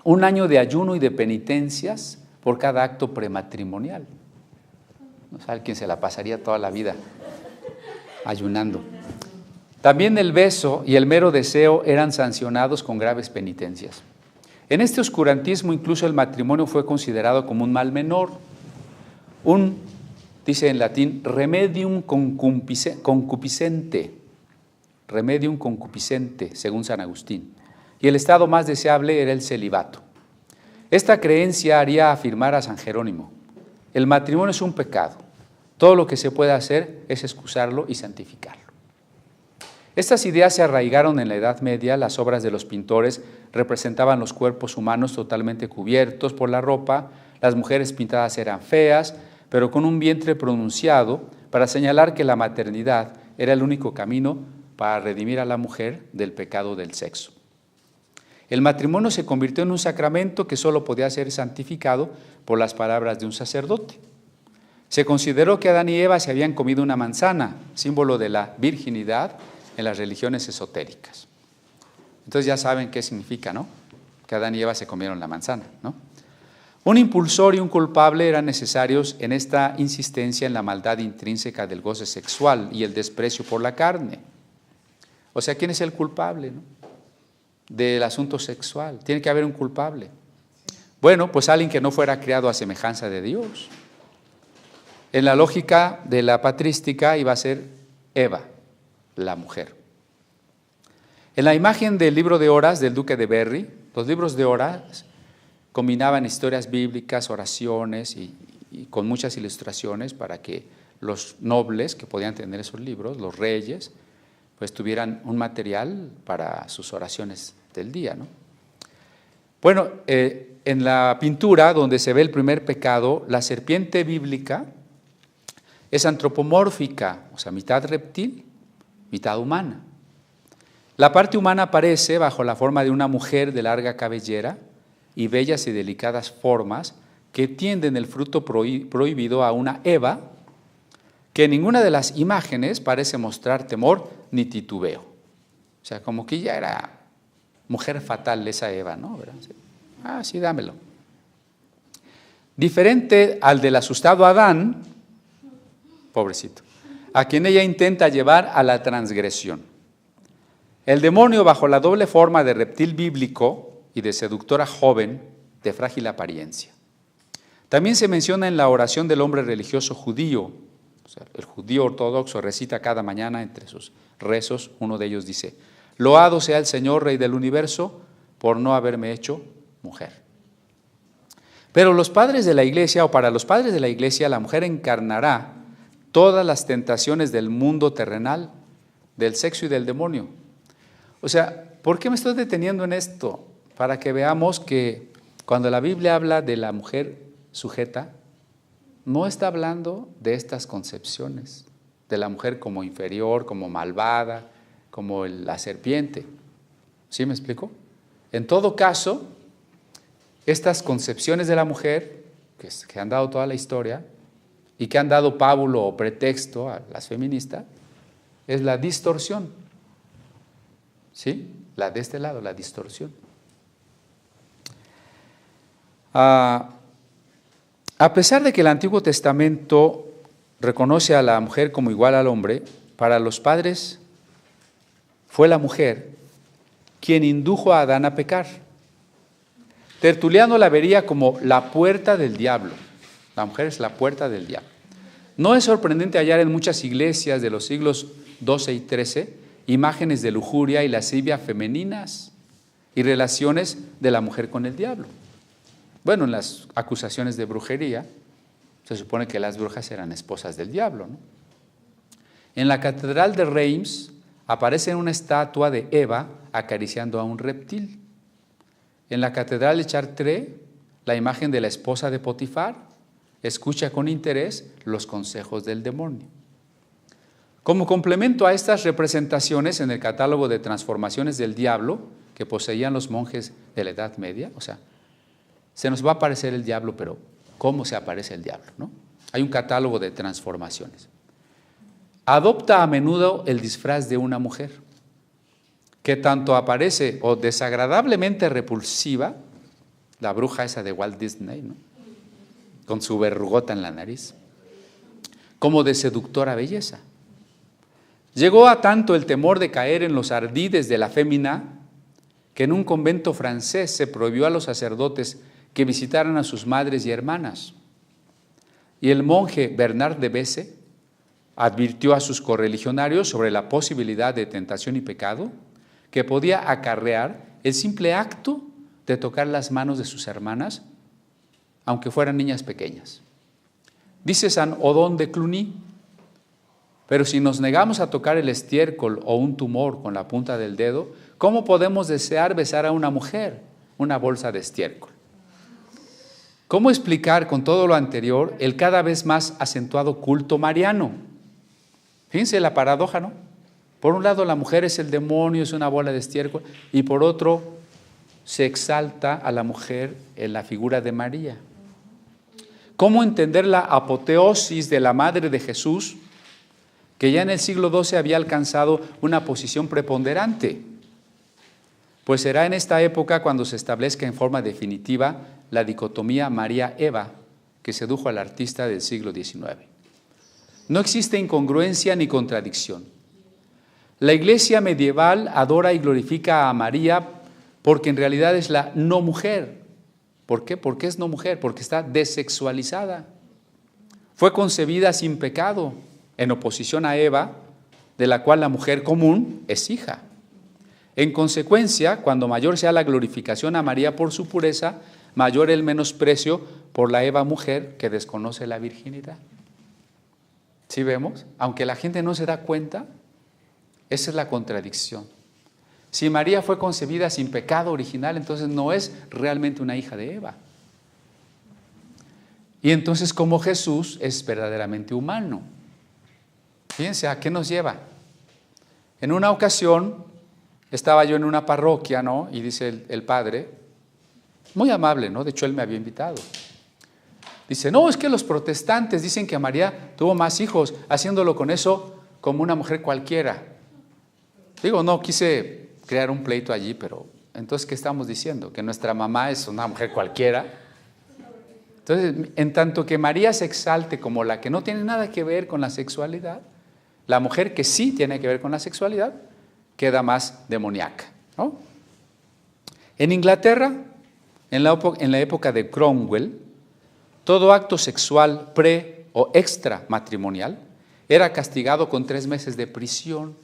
un año de ayuno y de penitencias por cada acto prematrimonial. No sabe quién se la pasaría toda la vida ayunando. También el beso y el mero deseo eran sancionados con graves penitencias. En este oscurantismo incluso el matrimonio fue considerado como un mal menor, dice en latín, remedium concupiscente, según San Agustín, y el estado más deseable era el celibato. Esta creencia haría afirmar a San Jerónimo: el matrimonio es un pecado, todo lo que se puede hacer es excusarlo y santificarlo. Estas ideas se arraigaron en la Edad Media. Las obras de los pintores representaban los cuerpos humanos totalmente cubiertos por la ropa, las mujeres pintadas eran feas, pero con un vientre pronunciado para señalar que la maternidad era el único camino para redimir a la mujer del pecado del sexo. El matrimonio se convirtió en un sacramento que solo podía ser santificado por las palabras de un sacerdote. Se consideró que Adán y Eva se habían comido una manzana, símbolo de la virginidad en las religiones esotéricas. Entonces ya saben qué significa, ¿no? Que Adán y Eva se comieron la manzana, ¿no? Un impulsor y un culpable eran necesarios en esta insistencia en la maldad intrínseca del goce sexual y el desprecio por la carne. O sea, ¿quién es el culpable, no? Del asunto sexual? Tiene que haber un culpable. Bueno, pues alguien que no fuera creado a semejanza de Dios. En la lógica de la patrística iba a ser Eva, la mujer. En la imagen del libro de horas del duque de Berry, los libros de horas combinaban historias bíblicas, oraciones y con muchas ilustraciones para que los nobles que podían tener esos libros, los reyes, pues tuvieran un material para sus oraciones del día, ¿no? Bueno, en la pintura donde se ve el primer pecado, la serpiente bíblica es antropomórfica, o sea, mitad reptil, mitad humana. La parte humana aparece bajo la forma de una mujer de larga cabellera y bellas y delicadas formas que tienden el fruto prohibido a una Eva que en ninguna de las imágenes parece mostrar temor ni titubeo. O sea, como que ya era mujer fatal esa Eva, ¿no? ¿Verdad? Ah, sí, dámelo. Diferente al del asustado Adán, pobrecito, a quien ella intenta llevar a la transgresión. El demonio, bajo la doble forma de reptil bíblico y de seductora joven de frágil apariencia. También se menciona en la oración del hombre religioso judío. O sea, el judío ortodoxo recita cada mañana entre sus rezos, uno de ellos dice: loado sea el Señor, Rey del universo, por no haberme hecho mujer. Pero los padres de la iglesia, o para los padres de la iglesia, la mujer encarnará todas las tentaciones del mundo terrenal, del sexo y del demonio. O sea, ¿por qué me estoy deteniendo en esto? Para que veamos que cuando la Biblia habla de la mujer sujeta, no está hablando de estas concepciones, de la mujer como inferior, como malvada, como la serpiente. ¿Sí me explico? En todo caso, estas concepciones de la mujer, que han dado toda la historia, y que han dado pábulo o pretexto a las feministas, es la distorsión. ¿Sí? La de este lado, la distorsión. A pesar de que el Antiguo Testamento reconoce a la mujer como igual al hombre, para los padres fue la mujer quien indujo a Adán a pecar. Tertuliano la vería como la puerta del diablo. La mujer es la puerta del diablo. No es sorprendente hallar en muchas iglesias de los siglos XII y XIII imágenes de lujuria y lascivia femeninas y relaciones de la mujer con el diablo. Bueno, en las acusaciones de brujería se supone que las brujas eran esposas del diablo, ¿no? En la catedral de Reims aparece una estatua de Eva acariciando a un reptil. En la catedral de Chartres, la imagen de la esposa de Potifar escucha con interés los consejos del demonio. Como complemento a estas representaciones en el catálogo de transformaciones del diablo que poseían los monjes de la Edad Media, o sea, se nos va a aparecer el diablo, pero ¿cómo se aparece el diablo, no? Hay un catálogo de transformaciones. Adopta a menudo el disfraz de una mujer, que tanto aparece o desagradablemente repulsiva, la bruja esa de Walt Disney, ¿no? Con su verrugota en la nariz, como de seductora belleza. Llegó a tanto el temor de caer en los ardides de la fémina que en un convento francés se prohibió a los sacerdotes que visitaran a sus madres y hermanas. Y el monje Bernard de Besse advirtió a sus correligionarios sobre la posibilidad de tentación y pecado que podía acarrear el simple acto de tocar las manos de sus hermanas, aunque fueran niñas pequeñas. Dice San Odón de Cluny: pero si nos negamos a tocar el estiércol o un tumor con la punta del dedo, ¿cómo podemos desear besar a una mujer una bolsa de estiércol? ¿Cómo explicar con todo lo anterior el cada vez más acentuado culto mariano? Fíjense la paradoja, ¿no? Por un lado la mujer es el demonio, es una bola de estiércol, y por otro se exalta a la mujer en la figura de María. ¿Cómo entender la apoteosis de la Madre de Jesús, que ya en el siglo XII había alcanzado una posición preponderante? Pues será en esta época cuando se establezca en forma definitiva la dicotomía María-Eva, que sedujo al artista del siglo XIX. No existe incongruencia ni contradicción. La Iglesia medieval adora y glorifica a María porque en realidad es la no mujer. ¿Por qué? Porque es no mujer, porque está desexualizada. Fue concebida sin pecado, en oposición a Eva, de la cual la mujer común es hija. En consecuencia, cuando mayor sea la glorificación a María por su pureza, mayor el menosprecio por la Eva mujer que desconoce la virginidad. ¿Sí vemos? Aunque la gente no se da cuenta, esa es la contradicción. Si María fue concebida sin pecado original, entonces no es realmente una hija de Eva. Y entonces, como Jesús es verdaderamente humano. Fíjense, ¿a qué nos lleva? En una ocasión estaba yo en una parroquia, ¿no? Y dice el padre, muy amable, ¿no? De hecho, él me había invitado. Dice, no, es que los protestantes dicen que María tuvo más hijos, haciéndolo con eso como una mujer cualquiera. Digo, no quise crear un pleito allí, pero entonces, ¿qué estamos diciendo? ¿Que nuestra mamá es una mujer cualquiera? Entonces, en tanto que María se exalte como la que no tiene nada que ver con la sexualidad, la mujer que sí tiene que ver con la sexualidad queda más demoníaca, ¿no? En Inglaterra, en la época de Cromwell, todo acto sexual pre o extra matrimonial era castigado con 3 meses de prisión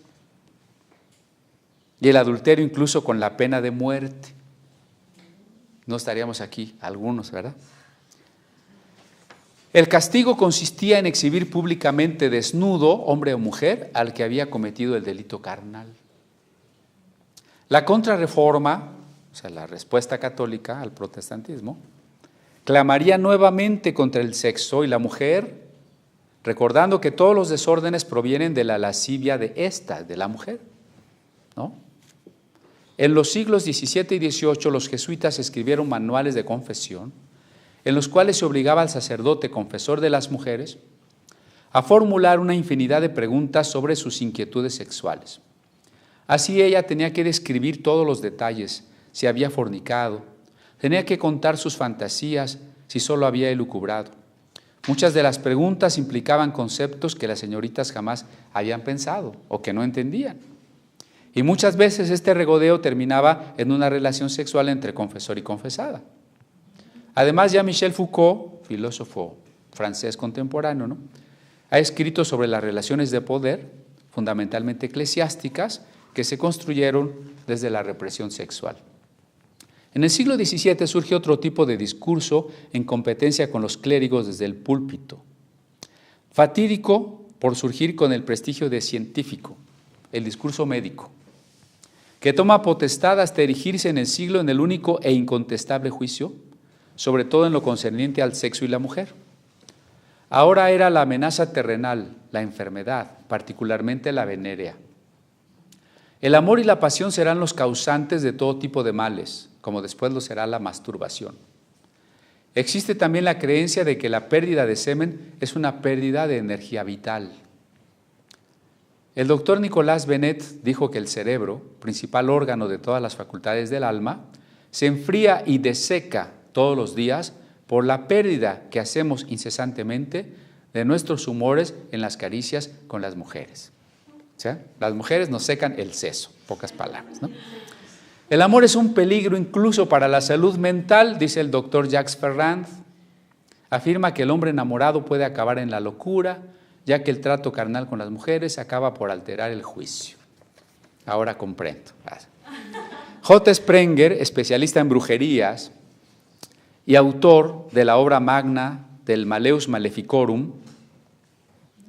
y el adulterio incluso con la pena de muerte. No estaríamos aquí algunos, ¿verdad? El castigo consistía en exhibir públicamente desnudo, hombre o mujer, al que había cometido el delito carnal. La contrarreforma, o sea, la respuesta católica al protestantismo, clamaría nuevamente contra el sexo y la mujer, recordando que todos los desórdenes provienen de la lascivia de la mujer, ¿no? En los siglos XVII y XVIII los jesuitas escribieron manuales de confesión en los cuales se obligaba al sacerdote confesor de las mujeres a formular una infinidad de preguntas sobre sus inquietudes sexuales. Así ella tenía que describir todos los detalles, si había fornicado, tenía que contar sus fantasías, si solo había elucubrado. Muchas de las preguntas implicaban conceptos que las señoritas jamás habían pensado o que no entendían. Y muchas veces este regodeo terminaba en una relación sexual entre confesor y confesada. Además, ya Michel Foucault, filósofo francés contemporáneo, ¿no?, ha escrito sobre las relaciones de poder, fundamentalmente eclesiásticas, que se construyeron desde la represión sexual. En el siglo XVII surge otro tipo de discurso en competencia con los clérigos desde el púlpito. Fatídico por surgir con el prestigio de científico, el discurso médico, que toma potestad hasta erigirse en el siglo en el único e incontestable juicio, sobre todo en lo concerniente al sexo y la mujer. Ahora era la amenaza terrenal, la enfermedad, particularmente la venérea. El amor y la pasión serán los causantes de todo tipo de males, como después lo será la masturbación. Existe también la creencia de que la pérdida de semen es una pérdida de energía vital. El doctor Nicolas Benet dijo que el cerebro, principal órgano de todas las facultades del alma, se enfría y deseca todos los días por la pérdida que hacemos incesantemente de nuestros humores en las caricias con las mujeres. O sea, las mujeres nos secan el seso, pocas palabras, ¿no? El amor es un peligro incluso para la salud mental, dice el doctor Jacques Ferrand. Afirma que el hombre enamorado puede acabar en la locura, ya que el trato carnal con las mujeres acaba por alterar el juicio. Ahora comprendo. J. Sprenger, especialista en brujerías y autor de la obra magna del Malleus Maleficorum,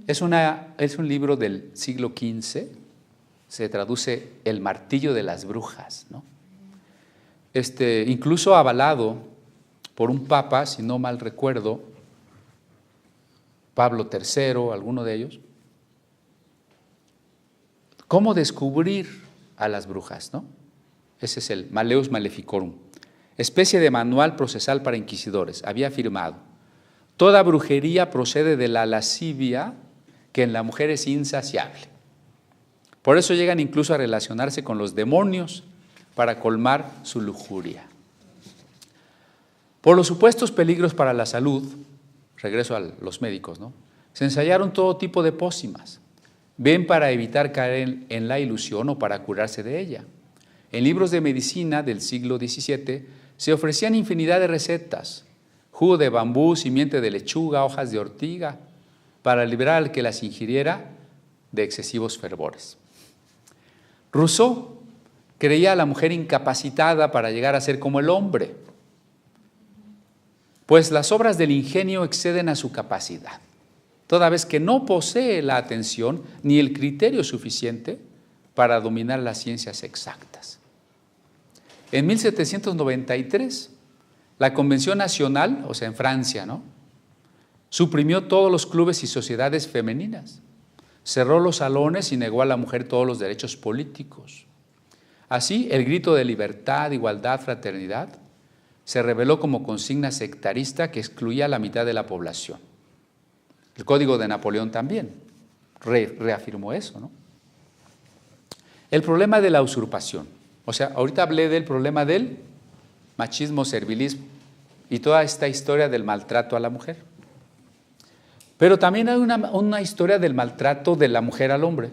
es un libro del siglo XV, se traduce El martillo de las brujas, ¿no? Incluso avalado por un papa, si no mal recuerdo, Pablo III, alguno de ellos, cómo descubrir a las brujas, ¿no? Ese es el Malleus Maleficorum, especie de manual procesal para inquisidores. Había afirmado: toda brujería procede de la lascivia, que en la mujer es insaciable. Por eso llegan incluso a relacionarse con los demonios para colmar su lujuria. Por los supuestos peligros para la salud, regreso a los médicos, ¿no?, se ensayaron todo tipo de pócimas, bien para evitar caer en la ilusión o para curarse de ella. En libros de medicina del siglo XVII se ofrecían infinidad de recetas: jugo de bambú, simiente de lechuga, hojas de ortiga, para librar al que las ingiriera de excesivos fervores. Rousseau creía a la mujer incapacitada para llegar a ser como el hombre, pues las obras del ingenio exceden a su capacidad, toda vez que no posee la atención ni el criterio suficiente para dominar las ciencias exactas. En 1793, la Convención Nacional, o sea, en Francia, ¿no?, suprimió todos los clubes y sociedades femeninas, cerró los salones y negó a la mujer todos los derechos políticos. Así, el grito de libertad, igualdad, fraternidad se reveló como consigna sectarista que excluía a la mitad de la población. El Código de Napoleón también reafirmó eso, ¿no? El problema de la usurpación. O sea, ahorita hablé del problema del machismo, servilismo y toda esta historia del maltrato a la mujer. Pero también hay una historia del maltrato de la mujer al hombre.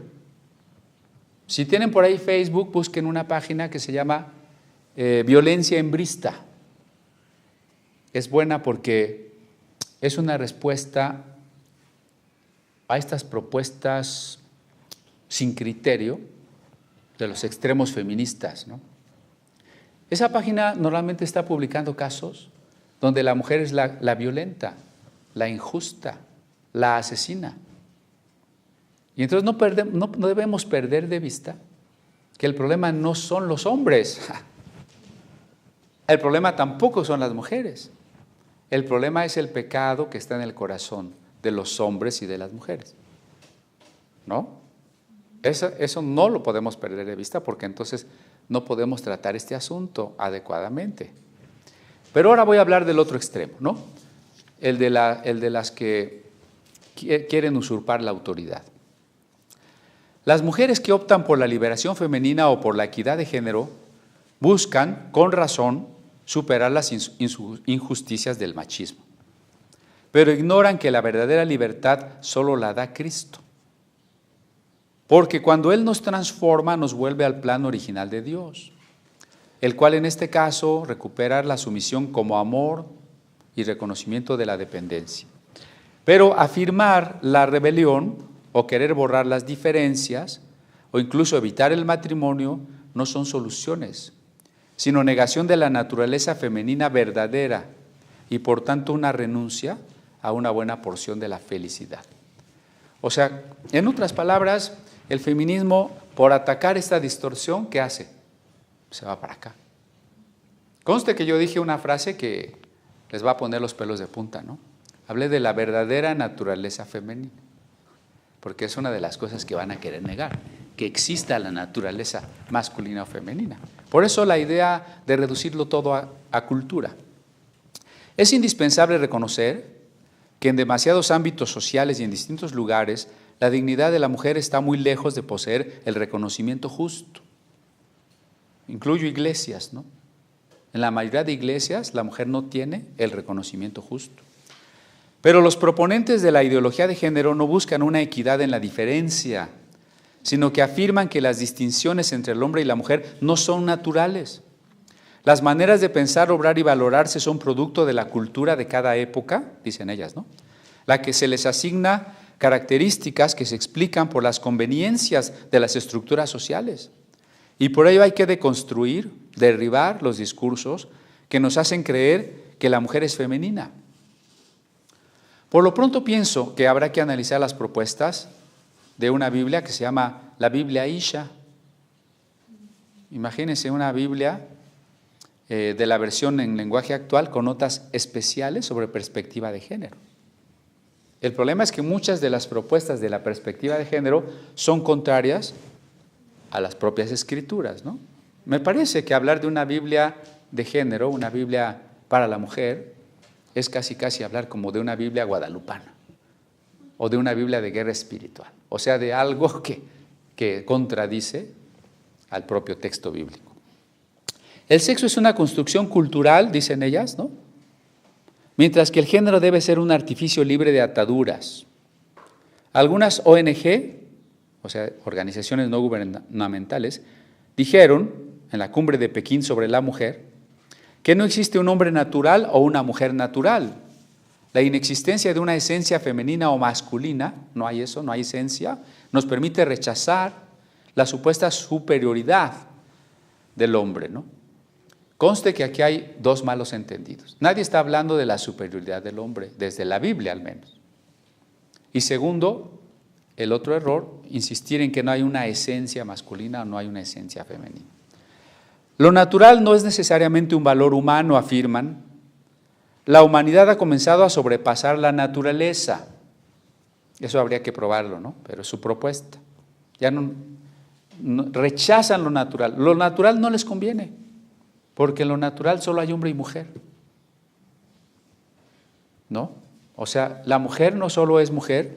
Si tienen por ahí Facebook, busquen una página que se llama Violencia Hembrista. Es buena porque es una respuesta a estas propuestas sin criterio de los extremos feministas, ¿no? Esa página normalmente está publicando casos donde la mujer es la violenta, la injusta, la asesina. Y entonces no debemos perder de vista que el problema no son los hombres, el problema tampoco son las mujeres, el problema es el pecado que está en el corazón de los hombres y de las mujeres, ¿no? Eso no lo podemos perder de vista, porque entonces no podemos tratar este asunto adecuadamente. Pero ahora voy a hablar del otro extremo, ¿no? El de las que quieren usurpar la autoridad. Las mujeres que optan por la liberación femenina o por la equidad de género buscan, con razón, superar las injusticias del machismo, pero ignoran que la verdadera libertad solo la da Cristo, porque cuando Él nos transforma nos vuelve al plan original de Dios, el cual en este caso recupera la sumisión como amor y reconocimiento de la dependencia. Pero afirmar la rebelión o querer borrar las diferencias o incluso evitar el matrimonio no son soluciones, sino negación de la naturaleza femenina verdadera y por tanto una renuncia a una buena porción de la felicidad. O sea, en otras palabras, el feminismo, por atacar esta distorsión, ¿qué hace? Se va para acá. Conste que yo dije una frase que les va a poner los pelos de punta, ¿no? Hablé de la verdadera naturaleza femenina, porque es una de las cosas que van a querer negar, que exista la naturaleza masculina o femenina. Por eso la idea de reducirlo todo a cultura. Es indispensable reconocer que en demasiados ámbitos sociales y en distintos lugares la dignidad de la mujer está muy lejos de poseer el reconocimiento justo. Incluyo iglesias, ¿no? En la mayoría de iglesias la mujer no tiene el reconocimiento justo. Pero los proponentes de la ideología de género no buscan una equidad en la diferencia, sino que afirman que las distinciones entre el hombre y la mujer no son naturales. Las maneras de pensar, obrar y valorarse son producto de la cultura de cada época, dicen ellas, ¿no? La que se les asigna características que se explican por las conveniencias de las estructuras sociales. Y por ello hay que deconstruir, derribar los discursos que nos hacen creer que la mujer es femenina. Por lo pronto pienso que habrá que analizar las propuestas de una Biblia que se llama la Biblia Isha. Imagínense una Biblia de la versión en lenguaje actual con notas especiales sobre perspectiva de género. El problema es que muchas de las propuestas de la perspectiva de género son contrarias a las propias escrituras, ¿no? Me parece que hablar de una Biblia de género, una Biblia para la mujer, es casi hablar como de una Biblia guadalupana o de una Biblia de guerra espiritual, o sea, de algo que contradice al propio texto bíblico. El sexo es una construcción cultural, dicen ellas, ¿no? Mientras que el género debe ser un artificio libre de ataduras. Algunas ONG, o sea, organizaciones no gubernamentales, dijeron en la cumbre de Pekín sobre la mujer que no existe un hombre natural o una mujer natural. La inexistencia de una esencia femenina o masculina, no hay eso, no hay esencia, nos permite rechazar la supuesta superioridad del hombre, ¿no? Conste que aquí hay dos malos entendidos. Nadie está hablando de la superioridad del hombre, desde la Biblia al menos. Y segundo, el otro error, insistir en que no hay una esencia masculina o no hay una esencia femenina. Lo natural no es necesariamente un valor humano, afirman. La humanidad ha comenzado a sobrepasar la naturaleza. Eso habría que probarlo, ¿no? Pero es su propuesta. Ya no rechazan lo natural. Lo natural no les conviene, porque en lo natural solo hay hombre y mujer, ¿no? O sea, la mujer no solo es mujer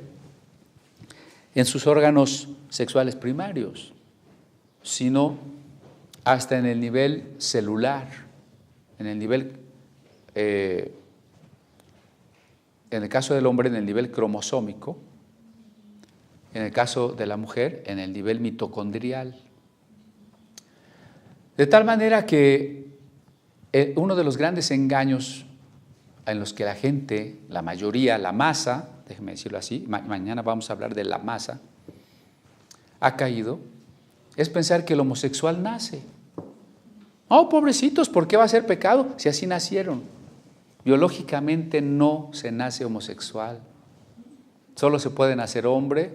en sus órganos sexuales primarios, sino hasta en el nivel celular, en el nivel, en el caso del hombre, en el nivel cromosómico, en el caso de la mujer, en el nivel mitocondrial. De tal manera que uno de los grandes engaños en los que la gente, la mayoría, la masa, déjenme decirlo así, mañana vamos a hablar de la masa, ha caído, es pensar que el homosexual nace. Oh, pobrecitos, ¿por qué va a ser pecado si así nacieron? Biológicamente no se nace homosexual, solo se puede nacer hombre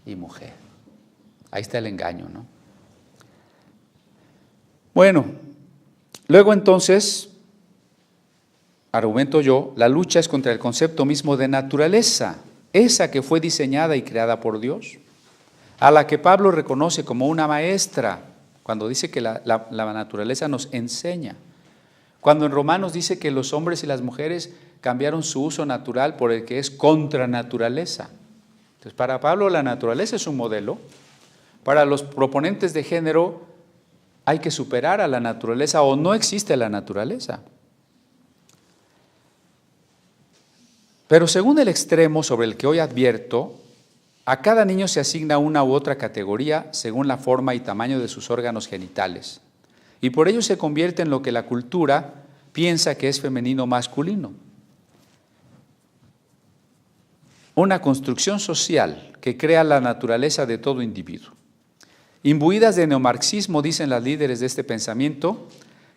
y mujer. Ahí está el engaño, ¿no? Bueno, luego entonces, argumento yo, la lucha es contra el concepto mismo de naturaleza, esa que fue diseñada y creada por Dios, a la que Pablo reconoce como una maestra, cuando dice que la naturaleza nos enseña. Cuando en Romanos dice que los hombres y las mujeres cambiaron su uso natural por el que es contra naturaleza. Entonces, para Pablo la naturaleza es un modelo. Para los proponentes de género hay que superar a la naturaleza o no existe la naturaleza. Pero según el extremo sobre el que hoy advierto, a cada niño se asigna una u otra categoría según la forma y tamaño de sus órganos genitales. Y por ello se convierte en lo que la cultura piensa que es femenino o masculino. Una construcción social que crea la naturaleza de todo individuo. Imbuidas de neomarxismo, dicen las líderes de este pensamiento,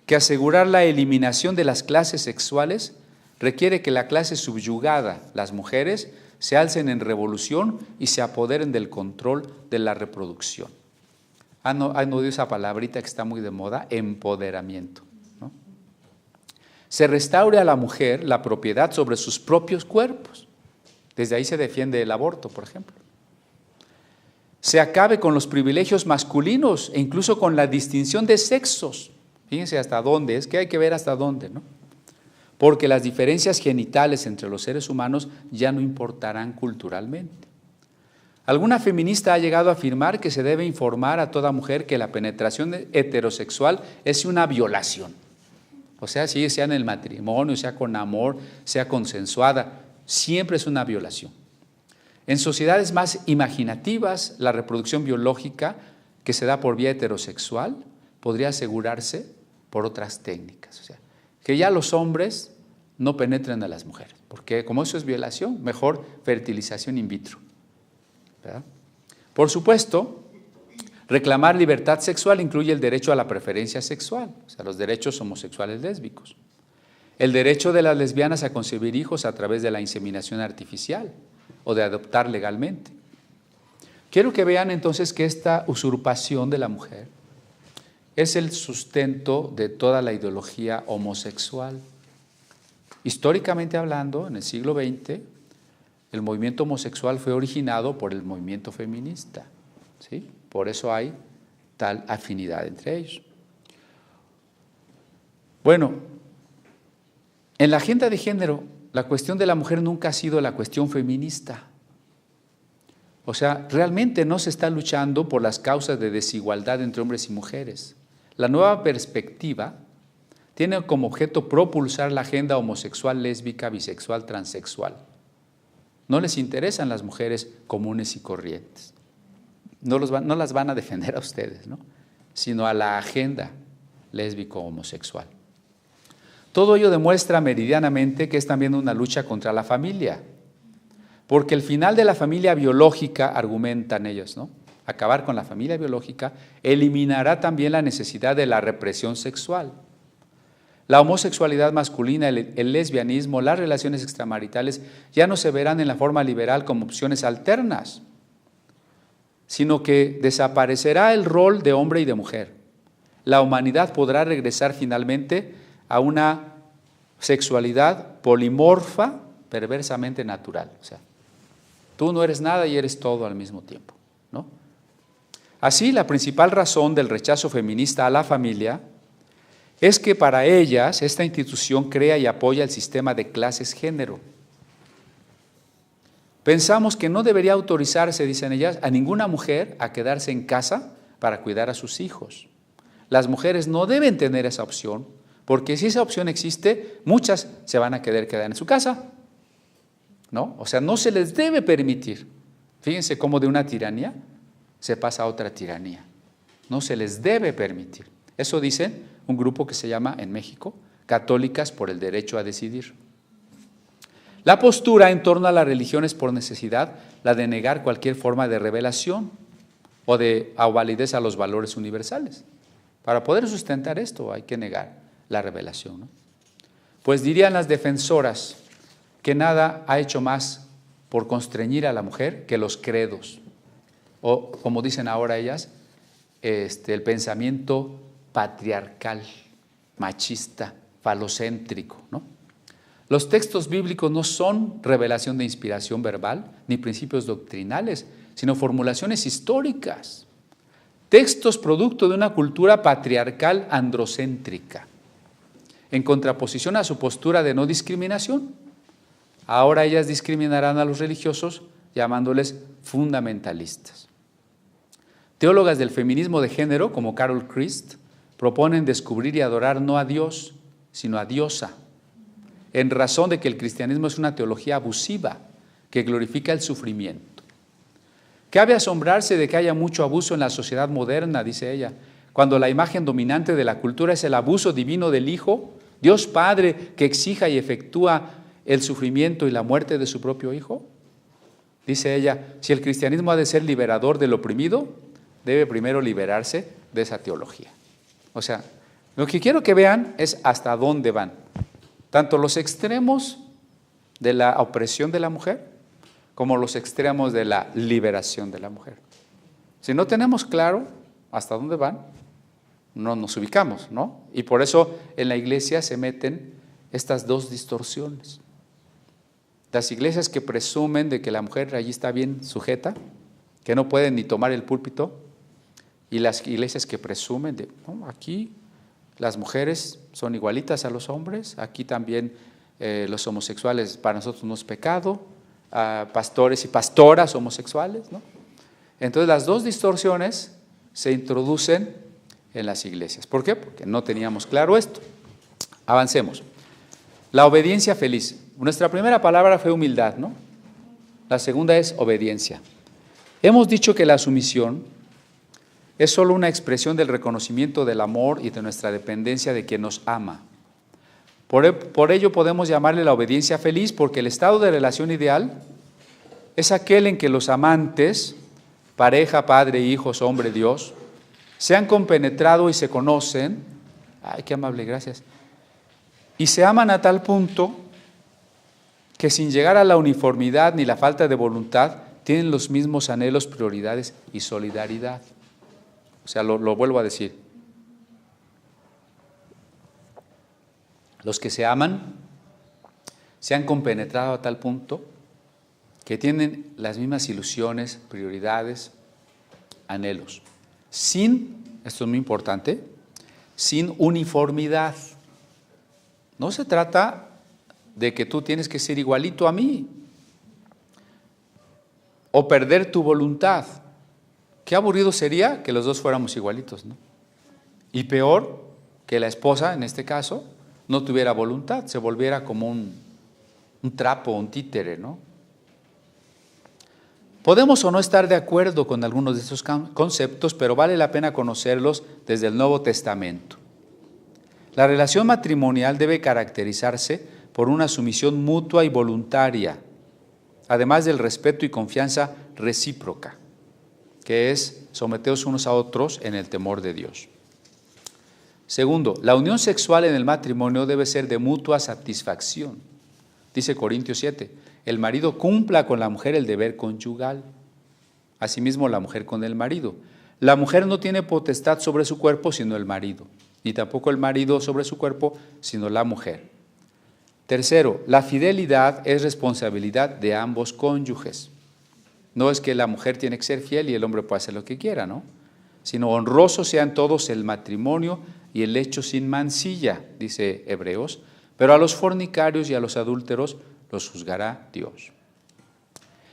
que asegurar la eliminación de las clases sexuales requiere que la clase subyugada, las mujeres, se alcen en revolución y se apoderen del control de la reproducción. ¿Han oído esa palabrita que está muy de moda? Empoderamiento, ¿no? Se restaure a la mujer la propiedad sobre sus propios cuerpos. Desde ahí se defiende el aborto, por ejemplo. Se acabe con los privilegios masculinos e incluso con la distinción de sexos. Fíjense hasta dónde, es que hay que ver hasta dónde, ¿no? Porque las diferencias genitales entre los seres humanos ya no importarán culturalmente. Alguna feminista ha llegado a afirmar que se debe informar a toda mujer que la penetración heterosexual es una violación. O sea, si sea en el matrimonio, sea con amor, sea consensuada, siempre es una violación. En sociedades más imaginativas, la reproducción biológica que se da por vía heterosexual podría asegurarse por otras técnicas. O sea, que ya los hombres no penetren a las mujeres, porque como eso es violación, mejor fertilización in vitro, ¿verdad? Por supuesto, reclamar libertad sexual incluye el derecho a la preferencia sexual, o sea, los derechos homosexuales lésbicos, el derecho de las lesbianas a concebir hijos a través de la inseminación artificial o de adoptar legalmente. Quiero que vean entonces que esta usurpación de la mujer es el sustento de toda la ideología homosexual. Históricamente hablando, en el siglo XX, el movimiento homosexual fue originado por el movimiento feminista, ¿sí? Por eso hay tal afinidad entre ellos. Bueno, en la agenda de género, la cuestión de la mujer nunca ha sido la cuestión feminista. O sea, realmente no se está luchando por las causas de desigualdad entre hombres y mujeres. La nueva perspectiva tiene como objeto propulsar la agenda homosexual, lésbica, bisexual, transexual. No les interesan las mujeres comunes y corrientes. No las van a defender a ustedes, ¿no? Sino a la agenda lésbico-homosexual. Todo ello demuestra meridianamente que es también una lucha contra la familia, porque el final de la familia biológica, argumentan ellos, ¿no? Acabar con la familia biológica eliminará también la necesidad de la represión sexual. La homosexualidad masculina, el lesbianismo, las relaciones extramaritales ya no se verán en la forma liberal como opciones alternas, sino que desaparecerá el rol de hombre y de mujer. La humanidad podrá regresar finalmente a una sexualidad polimorfa, perversamente natural. O sea, tú no eres nada y eres todo al mismo tiempo, ¿no? Así, la principal razón del rechazo feminista a la familia es que para ellas esta institución crea y apoya el sistema de clases-género. Pensamos que no debería autorizarse, dicen ellas, a ninguna mujer a quedarse en casa para cuidar a sus hijos. Las mujeres no deben tener esa opción, porque si esa opción existe, muchas se van a querer quedar en su casa, ¿no? O sea, no se les debe permitir. Fíjense cómo de una tiranía se pasa a otra tiranía. No se les debe permitir. Eso dicen un grupo que se llama en México Católicas por el Derecho a Decidir. La postura en torno a la religión es por necesidad la de negar cualquier forma de revelación o de validez a los valores universales. Para poder sustentar esto hay que negar la revelación, ¿no? Pues dirían las defensoras que nada ha hecho más por constreñir a la mujer que los credos, o como dicen ahora ellas, el pensamiento patriarcal, machista, falocéntrico, ¿no? Los textos bíblicos no son revelación de inspiración verbal ni principios doctrinales, sino formulaciones históricas, textos producto de una cultura patriarcal androcéntrica, en contraposición a su postura de no discriminación. Ahora ellas discriminarán a los religiosos llamándoles fundamentalistas. Teólogas del feminismo de género, como Carol Christ, proponen descubrir y adorar no a Dios, sino a diosa, en razón de que el cristianismo es una teología abusiva que glorifica el sufrimiento. Cabe asombrarse de que haya mucho abuso en la sociedad moderna, dice ella, cuando la imagen dominante de la cultura es el abuso divino del Hijo, Dios Padre que exija y efectúa el sufrimiento y la muerte de su propio Hijo. Dice ella, si el cristianismo ha de ser liberador del oprimido, debe primero liberarse de esa teología. O sea, lo que quiero que vean es hasta dónde van. Tanto los extremos de la opresión de la mujer como los extremos de la liberación de la mujer. Si no tenemos claro hasta dónde van, no nos ubicamos, ¿no? Y por eso en la iglesia se meten estas dos distorsiones. Las iglesias que presumen de que la mujer allí está bien sujeta, que no pueden ni tomar el púlpito, y las iglesias que presumen de, no, aquí las mujeres son igualitas a los hombres, aquí también los homosexuales para nosotros no es pecado, pastores y pastoras homosexuales, ¿no? Entonces las dos distorsiones se introducen en las iglesias. ¿Por qué? Porque no teníamos claro esto. Avancemos. La obediencia feliz. Nuestra primera palabra fue humildad, ¿no? La segunda es obediencia. Hemos dicho que la sumisión es solo una expresión del reconocimiento del amor y de nuestra dependencia de quien nos ama. Por ello podemos llamarle la obediencia feliz, porque el estado de relación ideal es aquel en que los amantes, pareja, padre, hijos, hombre, Dios, se han compenetrado y se conocen. Ay, qué amable, gracias. Y se aman a tal punto que sin llegar a la uniformidad ni la falta de voluntad, tienen los mismos anhelos, prioridades y solidaridad. O sea, lo vuelvo a decir. Los que se aman se han compenetrado a tal punto que tienen las mismas ilusiones, prioridades, anhelos. Sin, esto es muy importante, sin uniformidad. No se trata de que tú tienes que ser igualito a mí o perder tu voluntad. Qué aburrido sería que los dos fuéramos igualitos, ¿no? Y peor, que la esposa, en este caso, no tuviera voluntad, se volviera como un trapo, un títere, ¿no? Podemos o no estar de acuerdo con algunos de estos conceptos, pero vale la pena conocerlos desde el Nuevo Testamento. La relación matrimonial debe caracterizarse por una sumisión mutua y voluntaria, además del respeto y confianza recíproca, que es someteos unos a otros en el temor de Dios. Segundo, la unión sexual en el matrimonio debe ser de mutua satisfacción. Dice Corintios 7, el marido cumpla con la mujer el deber conyugal, asimismo la mujer con el marido. La mujer no tiene potestad sobre su cuerpo sino el marido, ni tampoco el marido sobre su cuerpo sino la mujer. Tercero, la fidelidad es responsabilidad de ambos cónyuges. No es que la mujer tiene que ser fiel y el hombre puede hacer lo que quiera, ¿no? Sino honrosos sean todos el matrimonio y el hecho sin mancilla, dice Hebreos, pero a los fornicarios y a los adúlteros los juzgará Dios.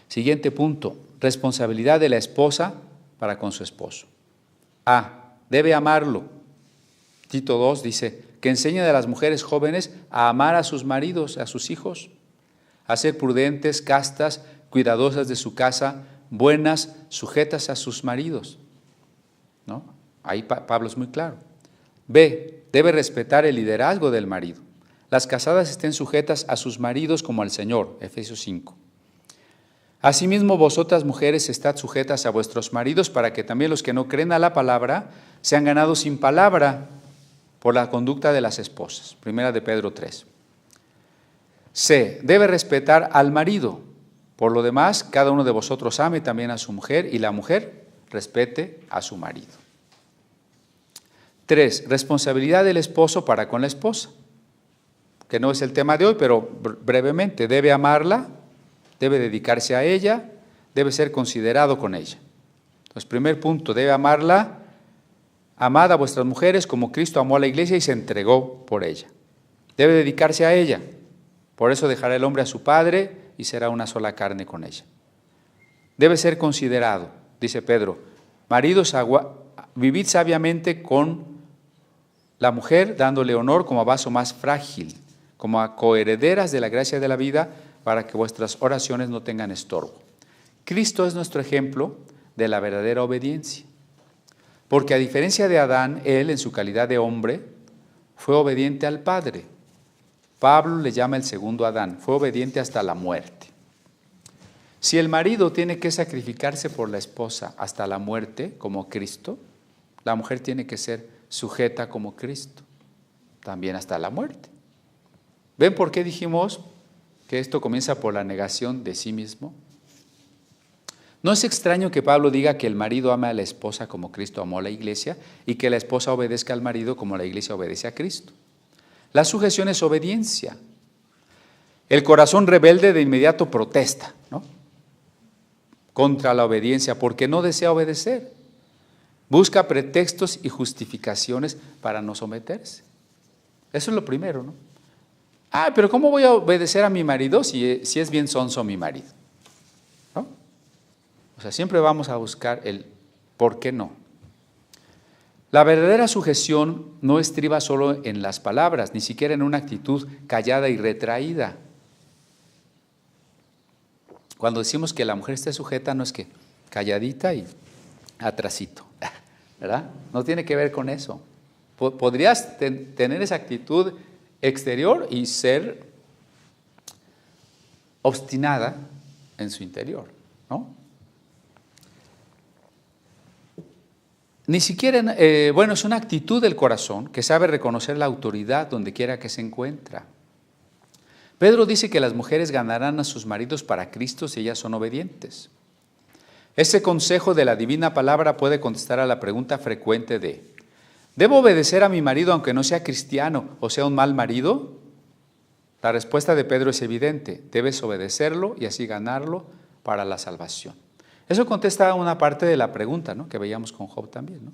Siguiente punto, responsabilidad de la esposa para con su esposo. A, debe amarlo. Tito 2 dice, que enseñe a las mujeres jóvenes a amar a sus maridos, a sus hijos, a ser prudentes, castas, cuidadosas de su casa, buenas, sujetas a sus maridos, ¿no? Ahí Pablo es muy claro. B, debe respetar el liderazgo del marido. Las casadas estén sujetas a sus maridos como al Señor, Efesios 5. Asimismo, vosotras mujeres estad sujetas a vuestros maridos, para que también los que no creen a la palabra sean ganados sin palabra por la conducta de las esposas. Primera de Pedro 3. C, debe respetar al marido. Por lo demás, cada uno de vosotros ame también a su mujer y la mujer respete a su marido. 3, responsabilidad del esposo para con la esposa, que no es el tema de hoy, pero brevemente, debe amarla, debe dedicarse a ella, debe ser considerado con ella. Entonces, primer punto, debe amarla. Amad a vuestras mujeres como Cristo amó a la iglesia y se entregó por ella. Debe dedicarse a ella. Por eso dejará el hombre a su padre y será una sola carne con ella. Debe ser considerado, dice Pedro. Maridos, vivid sabiamente con la mujer, dándole honor como a vaso más frágil, como a coherederas de la gracia de la vida, para que vuestras oraciones no tengan estorbo. Cristo es nuestro ejemplo de la verdadera obediencia. Porque a diferencia de Adán, él en su calidad de hombre fue obediente al Padre. Pablo le llama el segundo Adán, fue obediente hasta la muerte. Si el marido tiene que sacrificarse por la esposa hasta la muerte, como Cristo, la mujer tiene que ser sujeta como Cristo, también hasta la muerte. ¿Ven por qué dijimos que esto comienza por la negación de sí mismo? No es extraño que Pablo diga que el marido ama a la esposa como Cristo amó a la iglesia y que la esposa obedezca al marido como la iglesia obedece a Cristo. La sujeción es obediencia. El corazón rebelde de inmediato protesta, ¿no?, contra la obediencia porque no desea obedecer. Busca pretextos y justificaciones para no someterse. Eso es lo primero, ¿no? Pero ¿cómo voy a obedecer a mi marido si es bien sonso mi marido? ¿No? O sea, siempre vamos a buscar el ¿por qué no? La verdadera sujeción no estriba solo en las palabras, ni siquiera en una actitud callada y retraída. Cuando decimos que la mujer esté sujeta, no es que calladita y atrasito, ¿verdad? No tiene que ver con eso. Podrías tener esa actitud exterior y ser obstinada en su interior, ¿no? Ni siquiera, es una actitud del corazón que sabe reconocer la autoridad donde quiera que se encuentra. Pedro dice que las mujeres ganarán a sus maridos para Cristo si ellas son obedientes. Ese consejo de la divina palabra puede contestar a la pregunta frecuente de: ¿debo obedecer a mi marido aunque no sea cristiano o sea un mal marido? La respuesta de Pedro es evidente: debes obedecerlo y así ganarlo para la salvación. Eso contesta una parte de la pregunta, ¿no?, que veíamos con Job también, ¿no?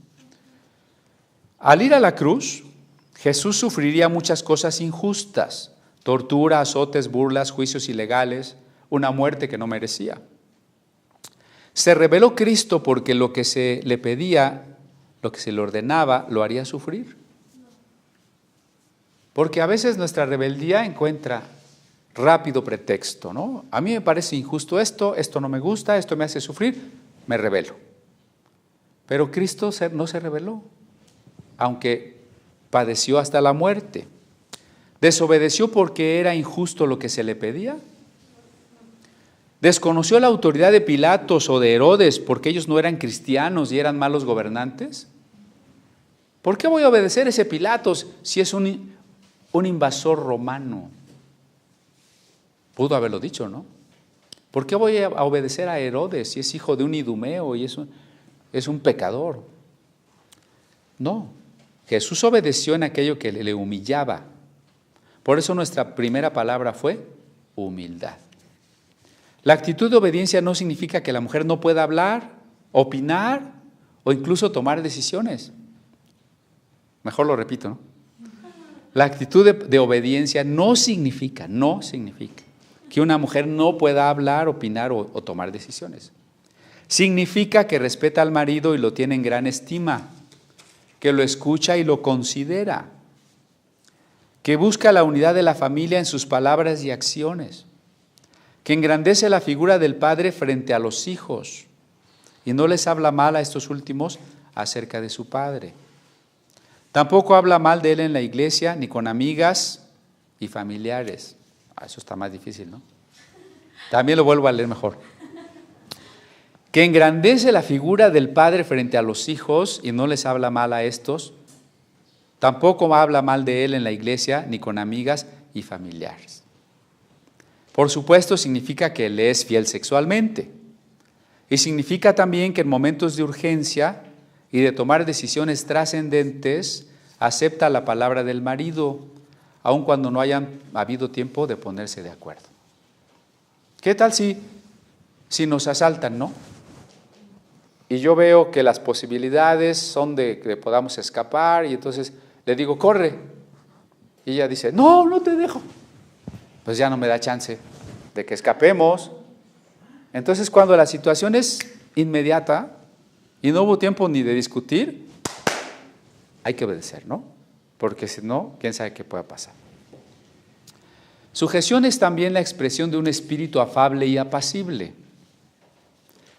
Al ir a la cruz, Jesús sufriría muchas cosas injustas: tortura, azotes, burlas, juicios ilegales, una muerte que no merecía. Se rebeló Cristo porque lo que se le pedía, lo que se le ordenaba, lo haría sufrir. Porque a veces nuestra rebeldía encuentra rápido pretexto, ¿no? A mí me parece injusto esto no me gusta, esto me hace sufrir, me rebelo. Pero Cristo no se rebeló, aunque padeció hasta la muerte. ¿Desobedeció porque era injusto lo que se le pedía? ¿Desconoció la autoridad de Pilatos o de Herodes porque ellos no eran cristianos y eran malos gobernantes? ¿Por qué voy a obedecer a ese Pilatos si es un invasor romano? Pudo haberlo dicho, ¿no? ¿Por qué voy a obedecer a Herodes si es hijo de un idumeo y es un pecador? No, Jesús obedeció en aquello que le humillaba. Por eso nuestra primera palabra fue humildad. La actitud de obediencia no significa que la mujer no pueda hablar, opinar o incluso tomar decisiones. Mejor lo repito, ¿no? La actitud de obediencia no significa que una mujer no pueda hablar, opinar o tomar decisiones. Significa que respeta al marido y lo tiene en gran estima, que lo escucha y lo considera, que busca la unidad de la familia en sus palabras y acciones, que engrandece la figura del padre frente a los hijos y no les habla mal a estos últimos acerca de su padre. Tampoco habla mal de él en la iglesia ni con amigas y familiares. Eso está más difícil, ¿no? También lo vuelvo a leer mejor. Que engrandece la figura del padre frente a los hijos y no les habla mal a estos. Tampoco habla mal de él en la iglesia ni con amigas y familiares. Por supuesto, significa que le es fiel sexualmente. Y significa también que en momentos de urgencia y de tomar decisiones trascendentes, acepta la palabra del marido, aun cuando no hayan habido tiempo de ponerse de acuerdo. ¿Qué tal si nos asaltan, no? Y yo veo que las posibilidades son de que podamos escapar y entonces le digo, corre. Y ella dice, no te dejo. Pues ya no me da chance de que escapemos. Entonces cuando la situación es inmediata y no hubo tiempo ni de discutir, hay que obedecer, ¿no? Porque si no, quién sabe qué pueda pasar. Sujeción es también la expresión de un espíritu afable y apacible.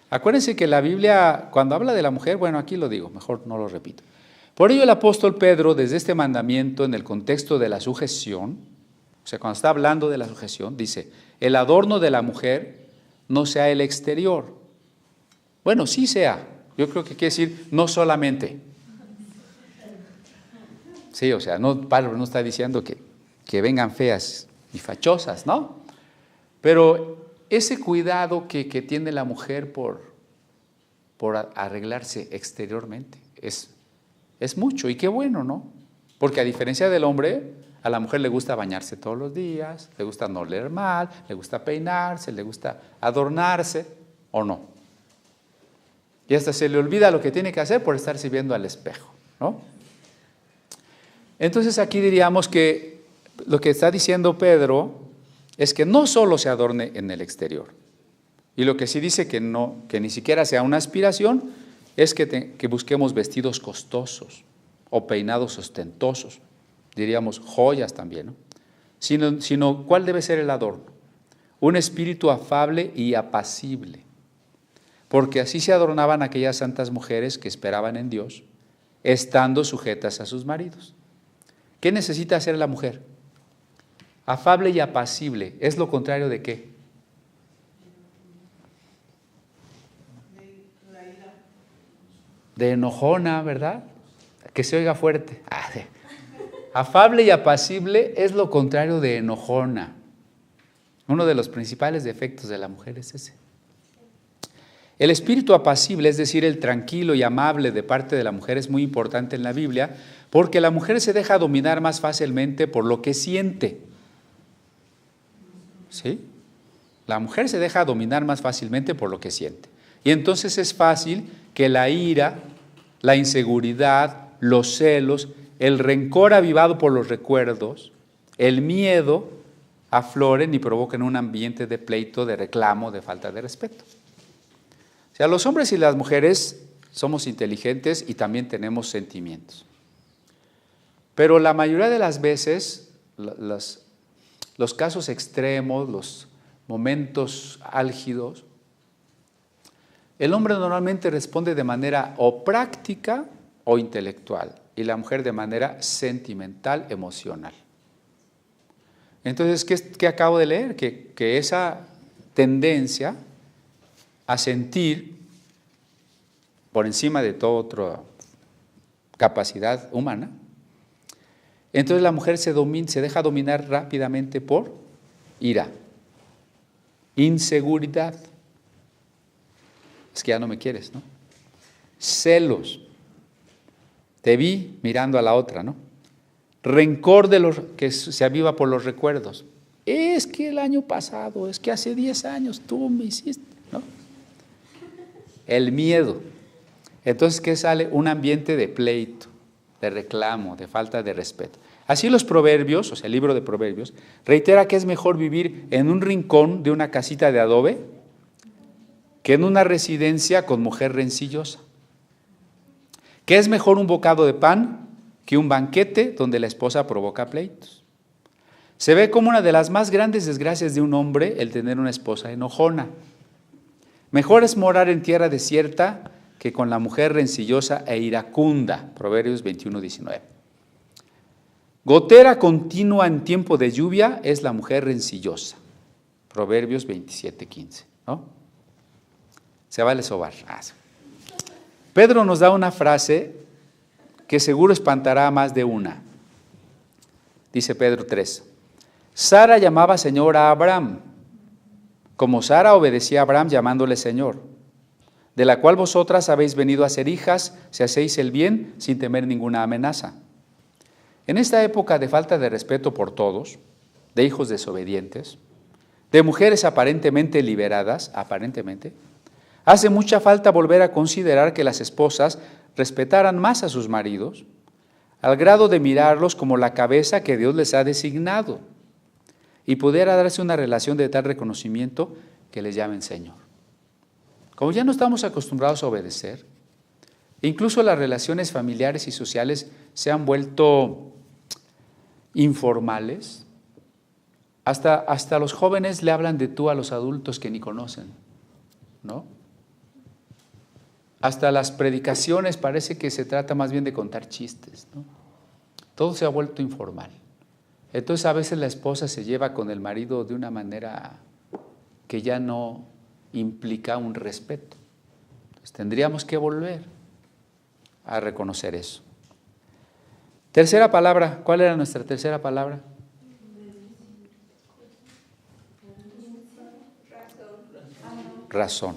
Acuérdense que la Biblia, cuando habla de la mujer, bueno, aquí lo digo, mejor no lo repito. Por ello el apóstol Pedro, desde este mandamiento en el contexto de la sujeción, o sea, cuando está hablando de la sujeción, dice, el adorno de la mujer no sea el exterior. Bueno, sí sea. Yo creo que quiere decir no solamente. Sí, o sea, Pablo no está diciendo que vengan feas y fachosas, ¿no? Pero ese cuidado que tiene la mujer por arreglarse exteriormente es mucho y qué bueno, ¿no? Porque a diferencia del hombre, a la mujer le gusta bañarse todos los días, le gusta no oler mal, le gusta peinarse, le gusta adornarse, ¿o no? Y hasta se le olvida lo que tiene que hacer por estarse viendo al espejo, ¿no? Entonces aquí diríamos que lo que está diciendo Pedro es que no solo se adorne en el exterior. Y lo que sí dice que ni siquiera sea una aspiración, es que busquemos vestidos costosos o peinados ostentosos. Diríamos joyas también, ¿no? Sino ¿cuál debe ser el adorno? un espíritu afable y apacible, porque así se adornaban aquellas santas mujeres que esperaban en Dios, estando sujetas a sus maridos. ¿Qué necesita hacer la mujer? Afable y apacible. ¿Es lo contrario de qué? De enojona, ¿verdad? Que se oiga fuerte. Afable y apacible es lo contrario de enojona. Uno de los principales defectos de la mujer es ese. El espíritu apacible, es decir, el tranquilo y amable de parte de la mujer, es muy importante en la Biblia, porque la mujer se deja dominar más fácilmente por lo que siente. ¿Sí? La mujer se deja dominar más fácilmente por lo que siente. Y entonces es fácil que la ira, la inseguridad, los celos, el rencor avivado por los recuerdos, el miedo, afloren y provoquen un ambiente de pleito, de reclamo, de falta de respeto. O sea, los hombres y las mujeres somos inteligentes y también tenemos sentimientos. Pero la mayoría de las veces, los casos extremos, los momentos álgidos, el hombre normalmente responde de manera o práctica o intelectual y la mujer de manera sentimental, emocional. Entonces, ¿qué acabo de leer? Que esa tendencia a sentir por encima de toda otra capacidad humana, entonces la mujer se deja dominar rápidamente por ira, inseguridad, es que ya no me quieres, ¿no? Celos, te vi mirando a la otra, ¿no? Rencor que se aviva por los recuerdos, es que el año pasado, es que hace 10 años tú me hiciste, ¿no? El miedo. Entonces, ¿qué sale? Un ambiente de pleito, de reclamo, de falta de respeto. Así los proverbios, o sea, el libro de proverbios, reitera que es mejor vivir en un rincón de una casita de adobe que en una residencia con mujer rencillosa. Que es mejor un bocado de pan que un banquete donde la esposa provoca pleitos. Se ve como una de las más grandes desgracias de un hombre el tener una esposa enojona. Mejor es morar en tierra desierta que con la mujer rencillosa e iracunda. Proverbios 21:19. Gotera continua en tiempo de lluvia es la mujer rencillosa. Proverbios 27:15, ¿no? Se vale sobar. Pedro nos da una frase que seguro espantará a más de una. Dice Pedro 3. Sara llamaba Señor a Abraham, como Sara obedecía a Abraham llamándole Señor, de la cual vosotras habéis venido a ser hijas si hacéis el bien sin temer ninguna amenaza. En esta época de falta de respeto por todos, de hijos desobedientes, de mujeres aparentemente liberadas, hace mucha falta volver a considerar que las esposas respetaran más a sus maridos, al grado de mirarlos como la cabeza que Dios les ha designado, y pudiera darse una relación de tal reconocimiento que les llamen Señor. Como ya no estamos acostumbrados a obedecer, incluso las relaciones familiares y sociales se han vuelto informales, hasta los jóvenes le hablan de tú a los adultos que ni conocen, ¿no? Hasta las predicaciones parece que se trata más bien de contar chistes, ¿no? Todo se ha vuelto informal. Entonces a veces la esposa se lleva con el marido de una manera que ya no implica un respeto. Entonces tendríamos que volver a reconocer eso. Tercera palabra, ¿cuál era nuestra tercera palabra? Razón.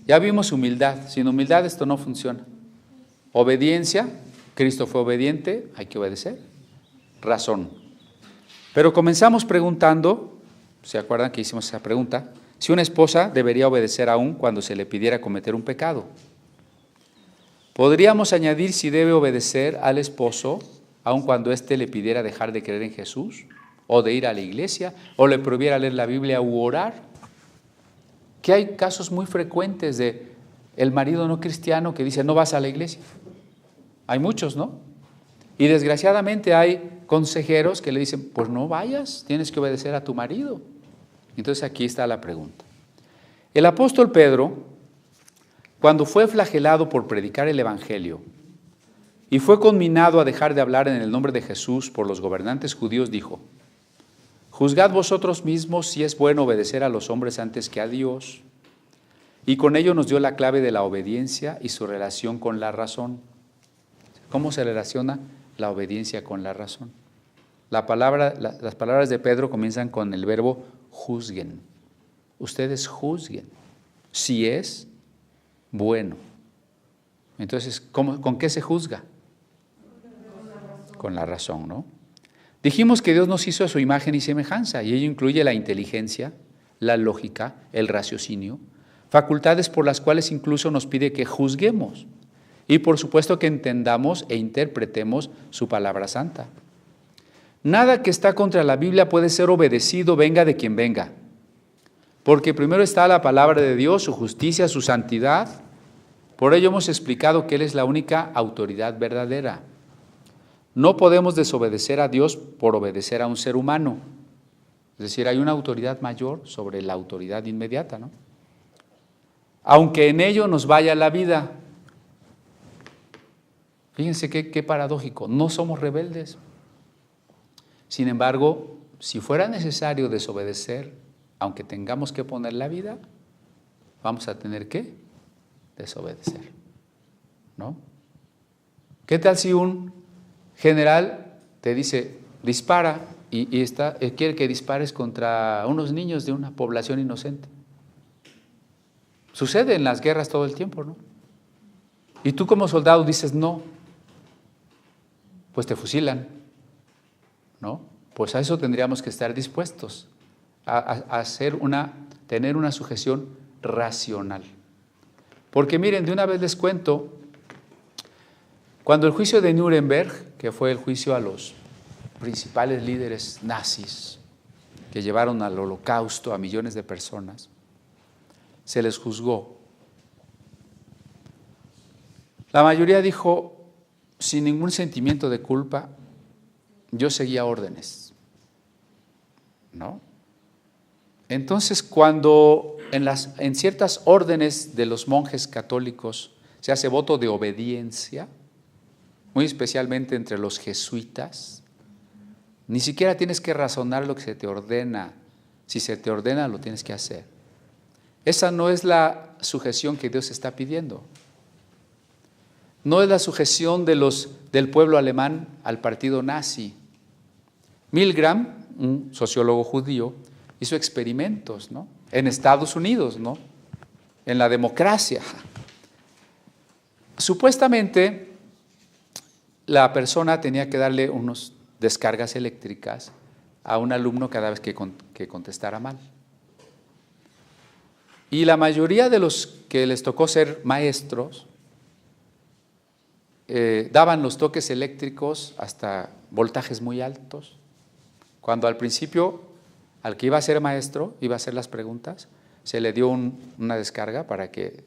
Ya vimos humildad. Sin humildad esto no funciona. Obediencia, Cristo fue obediente, hay que obedecer. Razón. Pero comenzamos preguntando, ¿se acuerdan que hicimos esa pregunta? Si una esposa debería obedecer aún cuando se le pidiera cometer un pecado. Podríamos añadir si debe obedecer al esposo aun cuando éste le pidiera dejar de creer en Jesús, o de ir a la iglesia, o le prohibiera leer la Biblia u orar. Que hay casos muy frecuentes de el marido no cristiano que dice, no vas a la iglesia. Hay muchos, ¿no? Y desgraciadamente hay consejeros que le dicen, pues no vayas, tienes que obedecer a tu marido. Entonces aquí está la pregunta. El apóstol Pedro, cuando fue flagelado por predicar el Evangelio y fue conminado a dejar de hablar en el nombre de Jesús por los gobernantes judíos, dijo: juzgad vosotros mismos si es bueno obedecer a los hombres antes que a Dios. Y con ello nos dio la clave de la obediencia y su relación con la razón. ¿Cómo se relaciona la obediencia con la razón? Las palabras de Pedro comienzan con el verbo juzguen. Ustedes juzguen si es bueno. Entonces, ¿con qué se juzga? Con la razón, ¿no? Dijimos que Dios nos hizo a su imagen y semejanza, y ello incluye la inteligencia, la lógica, el raciocinio, facultades por las cuales incluso nos pide que juzguemos, y por supuesto que entendamos e interpretemos su palabra santa. Nada que está contra la Biblia puede ser obedecido, venga de quien venga, porque primero está la palabra de Dios, su justicia, su santidad. Por ello hemos explicado que Él es la única autoridad verdadera. No podemos desobedecer a Dios por obedecer a un ser humano. Es decir, hay una autoridad mayor sobre la autoridad inmediata, ¿no? Aunque en ello nos vaya la vida. Fíjense qué paradójico, no somos rebeldes. Sin embargo, si fuera necesario desobedecer, aunque tengamos que poner la vida, vamos a tener que desobedecer, ¿no? ¿Qué tal si un general te dice, dispara, y quiere que dispares contra unos niños de una población inocente? Sucede en las guerras todo el tiempo, ¿no? Y tú como soldado dices no, pues te fusilan, ¿no? Pues a eso tendríamos que estar dispuestos, a tener una sujeción racional. Porque miren, de una vez les cuento, cuando el juicio de Nuremberg, que fue el juicio a los principales líderes nazis, que llevaron al holocausto a millones de personas, se les juzgó. La mayoría dijo, sin ningún sentimiento de culpa, yo seguía órdenes, ¿no? Entonces, cuando en ciertas órdenes de los monjes católicos se hace voto de obediencia, muy especialmente entre los jesuitas, ni siquiera tienes que razonar lo que se te ordena. Si se te ordena, lo tienes que hacer. Esa no es la sujeción que Dios está pidiendo. No es la sujeción del pueblo alemán al partido nazi. Milgram, un sociólogo judío, hizo experimentos, ¿no? En Estados Unidos, ¿no? En la democracia. Supuestamente, la persona tenía que darle unas descargas eléctricas a un alumno cada vez que contestara mal. Y la mayoría de los que les tocó ser maestros daban los toques eléctricos hasta voltajes muy altos, cuando al principio al que iba a ser maestro, iba a hacer las preguntas, se le dio una descarga para que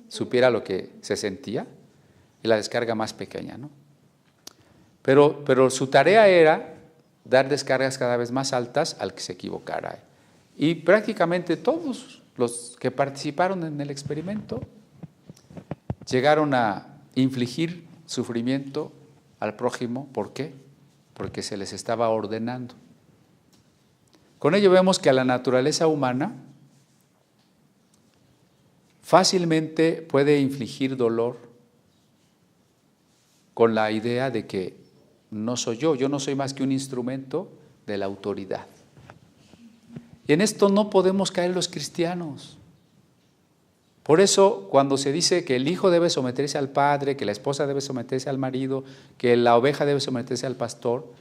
supiera lo que se sentía, y la descarga más pequeña, ¿no? Pero su tarea era dar descargas cada vez más altas al que se equivocara. Y prácticamente todos los que participaron en el experimento llegaron a infligir sufrimiento al prójimo. ¿Por qué? Porque se les estaba ordenando. Con ello vemos que a la naturaleza humana fácilmente puede infligir dolor con la idea de que no soy yo no soy más que un instrumento de la autoridad. Y en esto no podemos caer los cristianos. Por eso, cuando se dice que el hijo debe someterse al padre, que la esposa debe someterse al marido, que la oveja debe someterse al pastor,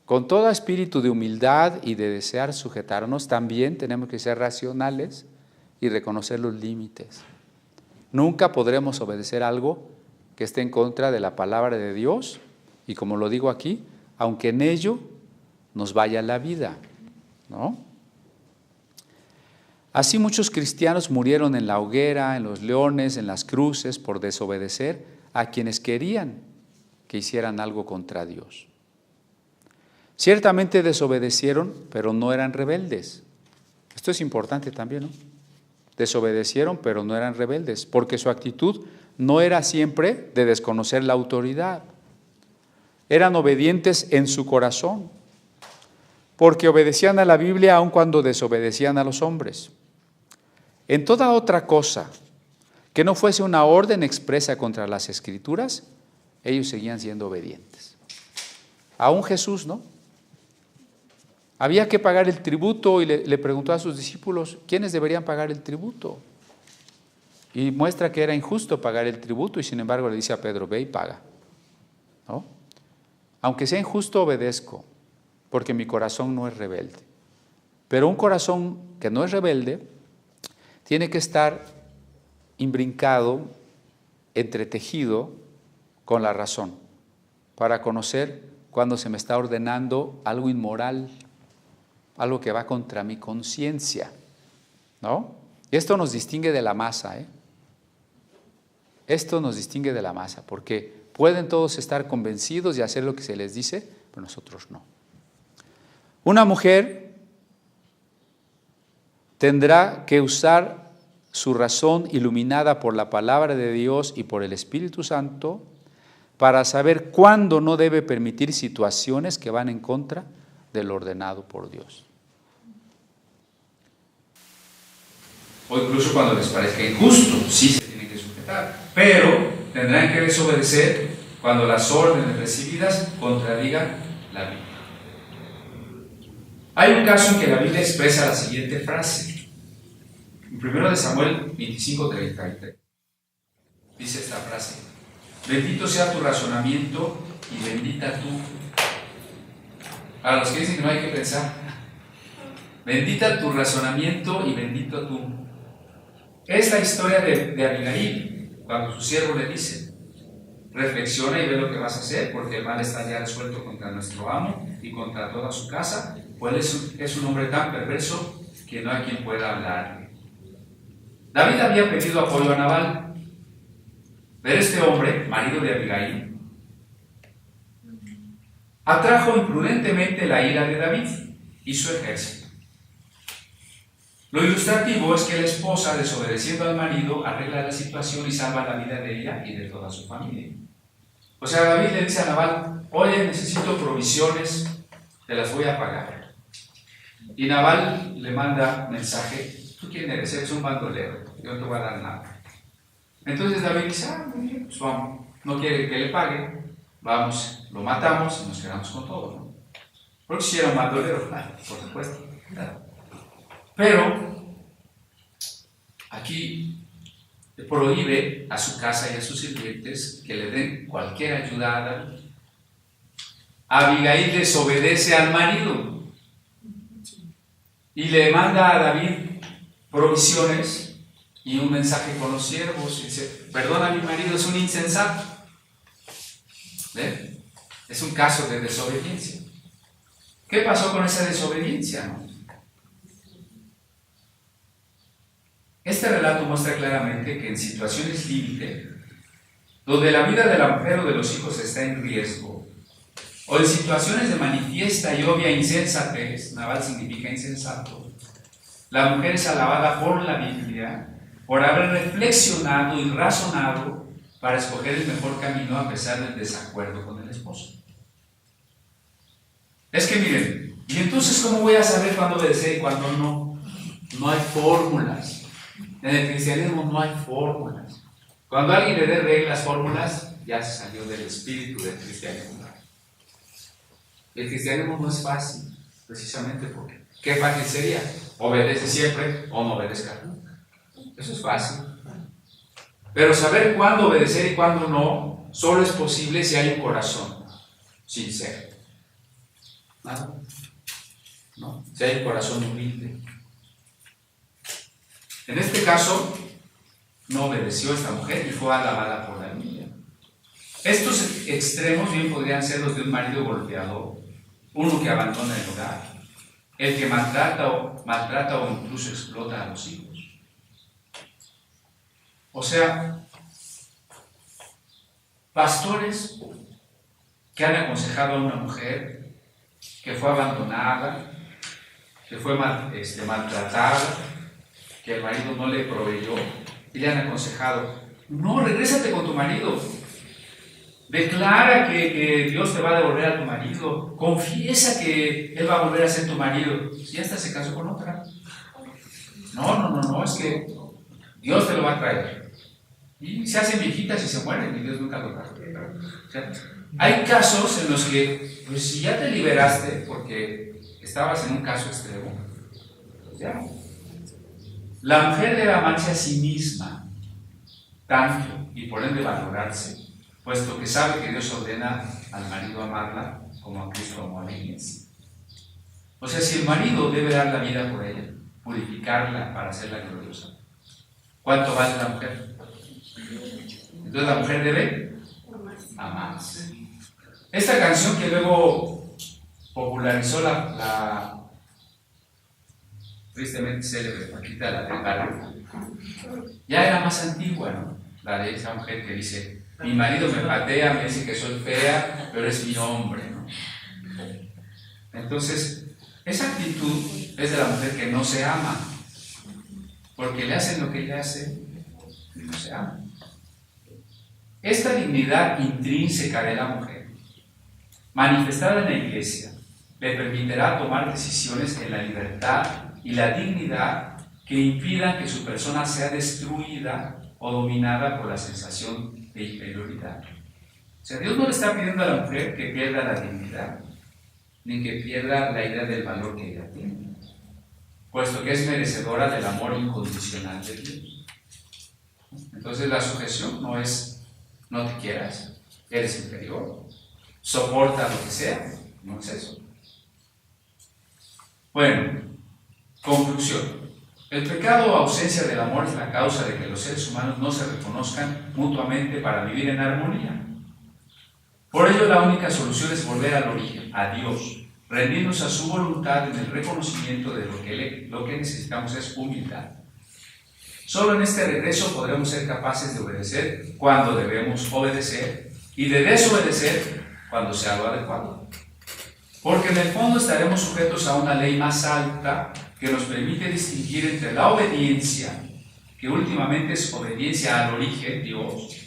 con todo espíritu de humildad y de desear sujetarnos, también tenemos que ser racionales y reconocer los límites. Nunca podremos obedecer algo que esté en contra de la palabra de Dios, y como lo digo aquí, aunque en ello nos vaya la vida, ¿no? Así muchos cristianos murieron en la hoguera, en los leones, en las cruces, por desobedecer a quienes querían que hicieran algo contra Dios. Ciertamente desobedecieron, pero no eran rebeldes. Esto es importante también, ¿no? Desobedecieron, pero no eran rebeldes, porque su actitud no era siempre de desconocer la autoridad. Eran obedientes en su corazón, porque obedecían a la Biblia aun cuando desobedecían a los hombres. En toda otra cosa que no fuese una orden expresa contra las Escrituras, ellos seguían siendo obedientes. Aún Jesús, ¿no? Había que pagar el tributo y le preguntó a sus discípulos, ¿quiénes deberían pagar el tributo? Y muestra que era injusto pagar el tributo y sin embargo le dice a Pedro, ve y paga, ¿no? Aunque sea injusto, obedezco, porque mi corazón no es rebelde. Pero un corazón que no es rebelde tiene que estar imbrincado, entretejido con la razón, para conocer cuando se me está ordenando algo inmoral, algo que va contra mi conciencia, ¿no? Y esto nos distingue de la masa, ¿eh? Esto nos distingue de la masa, porque pueden todos estar convencidos de hacer lo que se les dice, pero nosotros no. Una mujer tendrá que usar su razón iluminada por la palabra de Dios y por el Espíritu Santo para saber cuándo no debe permitir situaciones que van en contra de lo ordenado por Dios. O incluso cuando les parezca injusto, sí se tienen que sujetar, pero tendrán que desobedecer cuando las órdenes recibidas contradigan la Biblia. Hay un caso en que la Biblia expresa la siguiente frase. En 1 Samuel 25:33 dice esta frase: bendito sea tu razonamiento y bendita tú. A los que dicen que no hay que pensar, bendita tu razonamiento y bendito tú. Es la historia de Abigail, cuando su siervo le dice, reflexiona y ve lo que vas a hacer, porque el mal está ya resuelto contra nuestro amo y contra toda su casa, pues es un hombre tan perverso que no hay quien pueda hablar. David había pedido apoyo a Nabal, pero este hombre, marido de Abigail, atrajo imprudentemente la ira de David y su ejército. Lo ilustrativo es que la esposa, desobedeciendo al marido, arregla la situación y salva la vida de ella y de toda su familia. O sea, David le dice a Nabal, oye, necesito provisiones, te las voy a pagar. Y Nabal le manda mensaje, ¿tú quién eres? Eres un bandolero, yo no te voy a dar nada. Entonces David dice, muy bien, pues vamos, no quiere que le pague, vamos, lo matamos y nos quedamos con todo, ¿no? Porque si era un bandolero, por supuesto. Pero aquí prohíbe a su casa y a sus sirvientes que le den cualquier ayuda a David. Abigail desobedece al marido y le manda a David provisiones y un mensaje con los siervos y dice, perdona, mi marido es un insensato. ¿Ven? Es un caso de desobediencia. ¿Qué pasó con esa desobediencia, no? Este relato muestra claramente que en situaciones límite, donde la vida de la mujer o de los hijos está en riesgo, o en situaciones de manifiesta y obvia insensatez, Nabal significa insensato, la mujer es alabada por la Biblia por haber reflexionado y razonado para escoger el mejor camino a pesar del desacuerdo con el esposo. Es que miren, ¿y entonces cómo voy a saber cuándo obedecer y cuándo no? No hay fórmulas. En el cristianismo no hay fórmulas. Cuando alguien le dé reglas, fórmulas, ya se salió del espíritu del cristianismo. El cristianismo no es fácil, precisamente porque ¿qué fácil sería? Obedece siempre o no obedezca nunca. Eso es fácil. Pero saber cuándo obedecer y cuándo no, solo es posible si hay un corazón sincero. ¿Nada? ¿No? Si hay un corazón humilde. En este caso, no obedeció esta mujer y fue alabada por la Biblia. Estos extremos bien podrían ser los de un marido golpeador, uno que abandona el hogar, el que maltrata o incluso explota a los hijos. O sea, pastores que han aconsejado a una mujer que fue abandonada, que fue maltratada, que el marido no le proveyó, y le han aconsejado: no, regrésate con tu marido, declara que Dios te va a devolver a tu marido, confiesa que Él va a volver a ser tu marido. Si esta se casó con otra, no, es que Dios te lo va a traer. Y se hacen viejitas y se mueren, y Dios nunca lo trae. O sea, hay casos en los que, pues si ya te liberaste porque estabas en un caso extremo, ya. La mujer debe amarse a sí misma tanto y por ende valorarse, puesto que sabe que Dios ordena al marido amarla como a Cristo amó a la iglesia. O sea, si el marido debe dar la vida por ella, purificarla para hacerla gloriosa, ¿cuánto vale la mujer? Entonces la mujer debe amarse. Esta canción que luego popularizó la tristemente célebre Paquita la del barrio, ya era más antigua, ¿no? La de esa mujer que dice: mi marido me patea, me dice que soy fea, pero es mi hombre, ¿no? Entonces, esa actitud es de la mujer que no se ama, porque le hacen lo que ella hace y no se ama. Esta dignidad intrínseca de la mujer, manifestada en la iglesia, le permitirá tomar decisiones en la libertad y la dignidad que impidan que su persona sea destruida o dominada por la sensación de inferioridad. O sea, Dios no le está pidiendo a la mujer que pierda la dignidad, ni que pierda la idea del valor que ella tiene, puesto que es merecedora del amor incondicional de Dios. Entonces la sujeción no es: no te quieras, eres inferior, soporta lo que sea, no es eso. Bueno, conclusión. El pecado o ausencia del amor es la causa de que los seres humanos no se reconozcan mutuamente para vivir en armonía. Por ello, la única solución es volver al origen, a Dios, rendirnos a su voluntad en el reconocimiento de lo que necesitamos es humildad. Solo en este regreso podremos ser capaces de obedecer cuando debemos obedecer y de desobedecer cuando sea lo adecuado. Porque en el fondo estaremos sujetos a una ley más alta que nos permite distinguir entre la obediencia, que últimamente es obediencia al origen, Dios,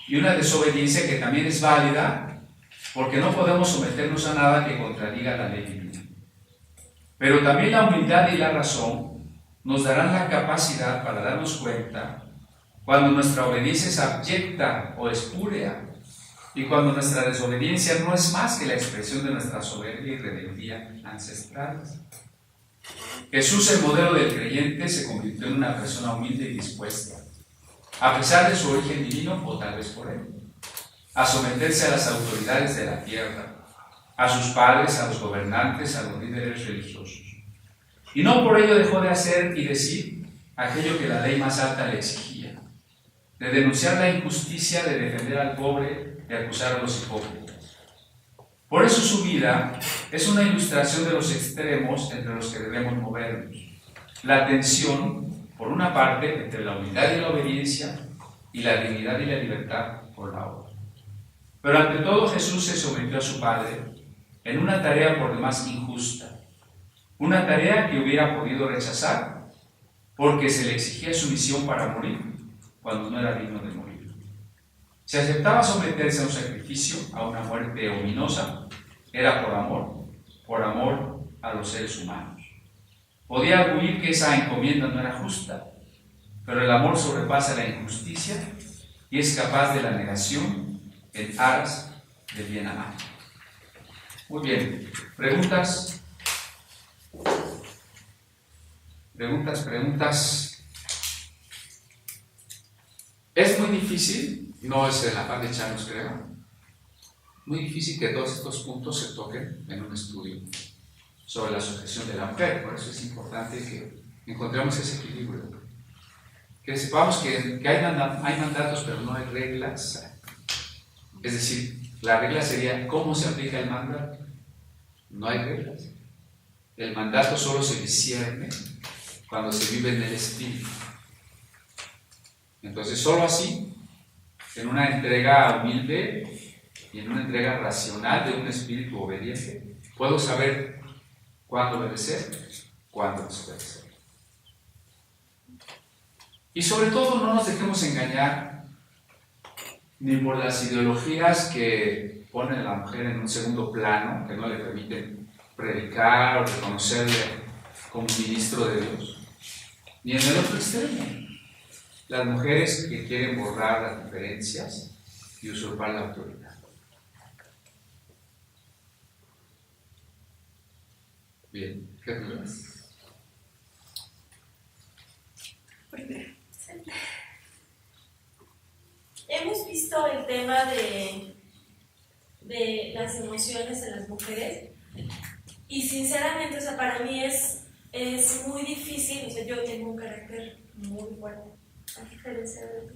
y una desobediencia que también es válida, porque no podemos someternos a nada que contradiga la ley divina. Pero también la humildad y la razón nos darán la capacidad para darnos cuenta cuando nuestra obediencia es abyecta o espúrea, y cuando nuestra desobediencia no es más que la expresión de nuestra soberbia y rebeldía ancestrales. Jesús, el modelo del creyente, se convirtió en una persona humilde y dispuesta, a pesar de su origen divino o tal vez por él, a someterse a las autoridades de la tierra, a sus padres, a los gobernantes, a los líderes religiosos. Y no por ello dejó de hacer y decir aquello que la ley más alta le exigía, de denunciar la injusticia, de defender al pobre, de acusar a los hipócritas. Por eso su vida es una ilustración de los extremos entre los que debemos movernos. La tensión, por una parte, entre la humildad y la obediencia, y la dignidad y la libertad por la otra. Pero ante todo, Jesús se sometió a su Padre en una tarea por demás injusta, una tarea que hubiera podido rechazar porque se le exigía sumisión para morir cuando no era digno de morir. Si aceptaba someterse a un sacrificio, a una muerte ominosa, era por amor a los seres humanos. Podía arguir que esa encomienda no era justa, pero el amor sobrepasa la injusticia y es capaz de la negación en aras del bien amado. Muy bien, ¿preguntas? ¿Preguntas? Es muy difícil. No es el afán de echarnos, creo. Muy difícil que todos estos puntos se toquen en un estudio sobre la sujeción de la mujer. Por eso es importante que encontremos ese equilibrio. Que sepamos que hay mandatos, pero no hay reglas. Es decir, la regla sería ¿cómo se aplica el mandato? No hay reglas. El mandato solo se discierne cuando se vive en el espíritu. Entonces, solo así, en una entrega humilde y en una entrega racional de un espíritu obediente, Puedo saber cuándo obedecer, cuándo desobedecer. Y sobre todo no nos dejemos engañar ni por las ideologías que ponen a la mujer en un segundo plano, que no le permiten predicar o reconocerle como ministro de Dios, ni en el otro extremo, las mujeres que quieren borrar las diferencias y usurpar la autoridad. Bien, ¿qué dudas? Primero, hemos visto el tema de las emociones en las mujeres y sinceramente, o sea, para mí es muy difícil, o sea, yo tengo un carácter muy fuerte, a diferencia de los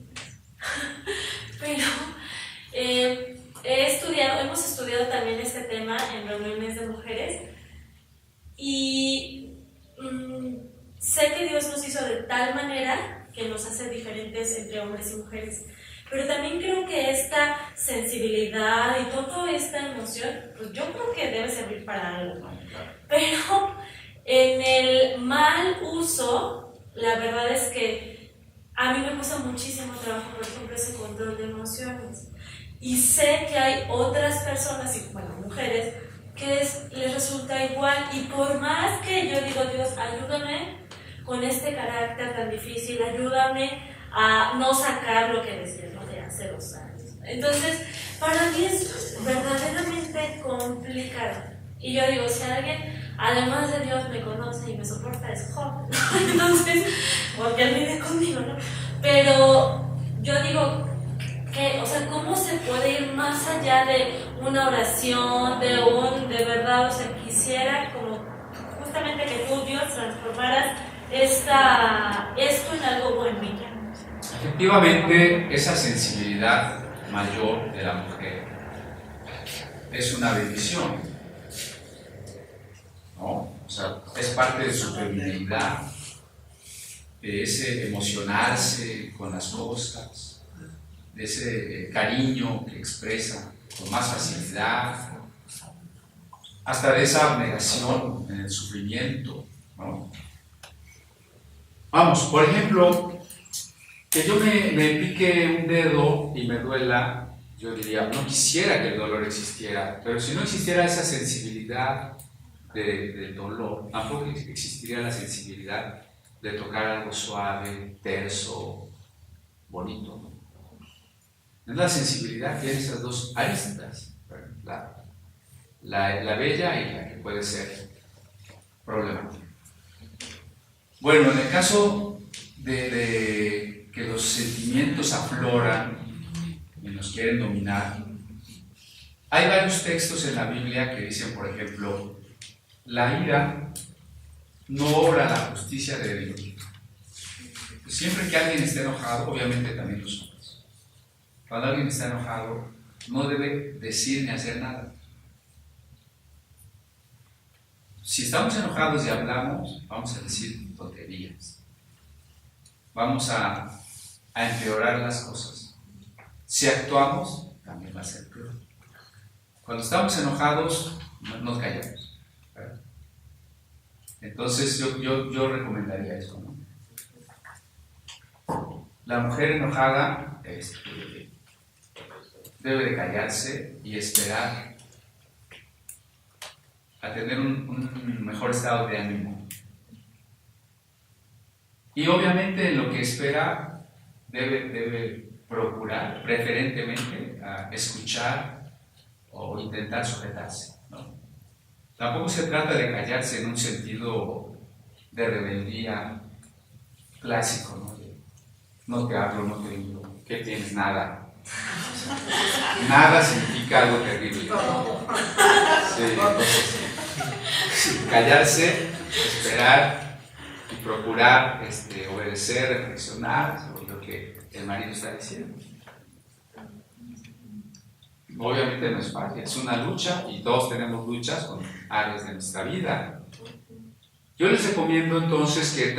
pero hemos estudiado también este tema en reuniones de mujeres y sé que Dios nos hizo de tal manera que nos hace diferentes entre hombres y mujeres, pero también creo que esta sensibilidad y toda esta emoción, pues yo creo que debe servir para algo, pero en el mal uso, la verdad es que a mí me cuesta muchísimo trabajo, por ejemplo, ese control de emociones, y sé que hay otras personas, y bueno, mujeres, que les resulta igual, y por más que yo digo, Dios, ayúdame con este carácter tan difícil, ayúdame a no sacar lo que decía, ¿no?, de hace 2 años. Entonces, para mí es verdaderamente complicado. Y yo digo, si alguien, además de Dios, me conoce y me soporta, es Job, ¿no? Entonces, porque él vive conmigo, ¿no? Pero yo digo, o sea, ¿cómo se puede ir más allá de una oración, de verdad? O sea, quisiera como justamente que tú, Dios, transformaras esto en algo bueno. Efectivamente, esa sensibilidad mayor de la mujer es una bendición, ¿no? O sea, es parte de su feminidad, de ese emocionarse con las cosas, de ese cariño que expresa con más facilidad, hasta de esa abnegación en el sufrimiento, ¿no? Vamos, por ejemplo, que yo me pique un dedo y me duela, yo diría, no quisiera que el dolor existiera, pero si no existiera esa sensibilidad del dolor, tampoco existiría la sensibilidad de tocar algo suave, terso, bonito, ¿no? La sensibilidad tiene esas dos aristas, la bella y la que puede ser problemática. Bueno, en el caso de que los sentimientos afloran y nos quieren dominar, hay varios textos en la Biblia que dicen, por ejemplo, la ira no obra la justicia de Dios. Siempre que alguien esté enojado, obviamente también los hombres, cuando alguien está enojado, no debe decir ni hacer nada. Si estamos enojados y hablamos, vamos a decir tonterías. Vamos a empeorar las cosas. Si actuamos, también va a ser peor. Cuando estamos enojados, nos callamos, ¿verdad? Entonces yo recomendaría eso, ¿no? La mujer enojada debe de callarse y esperar a tener un mejor estado de ánimo. Y obviamente en lo que espera debe procurar preferentemente escuchar o intentar sujetarse, ¿no? Tampoco se trata de callarse en un sentido de rebeldía clásico, ¿no? No te hablo, no te digo, ¿qué tienes? Nada. Nada significa algo terrible. Sí, entonces, callarse, esperar y procurar obedecer, reflexionar sobre lo que el marido está diciendo. Obviamente no es fácil, es una lucha y todos tenemos luchas con áreas de nuestra vida. Yo les recomiendo entonces que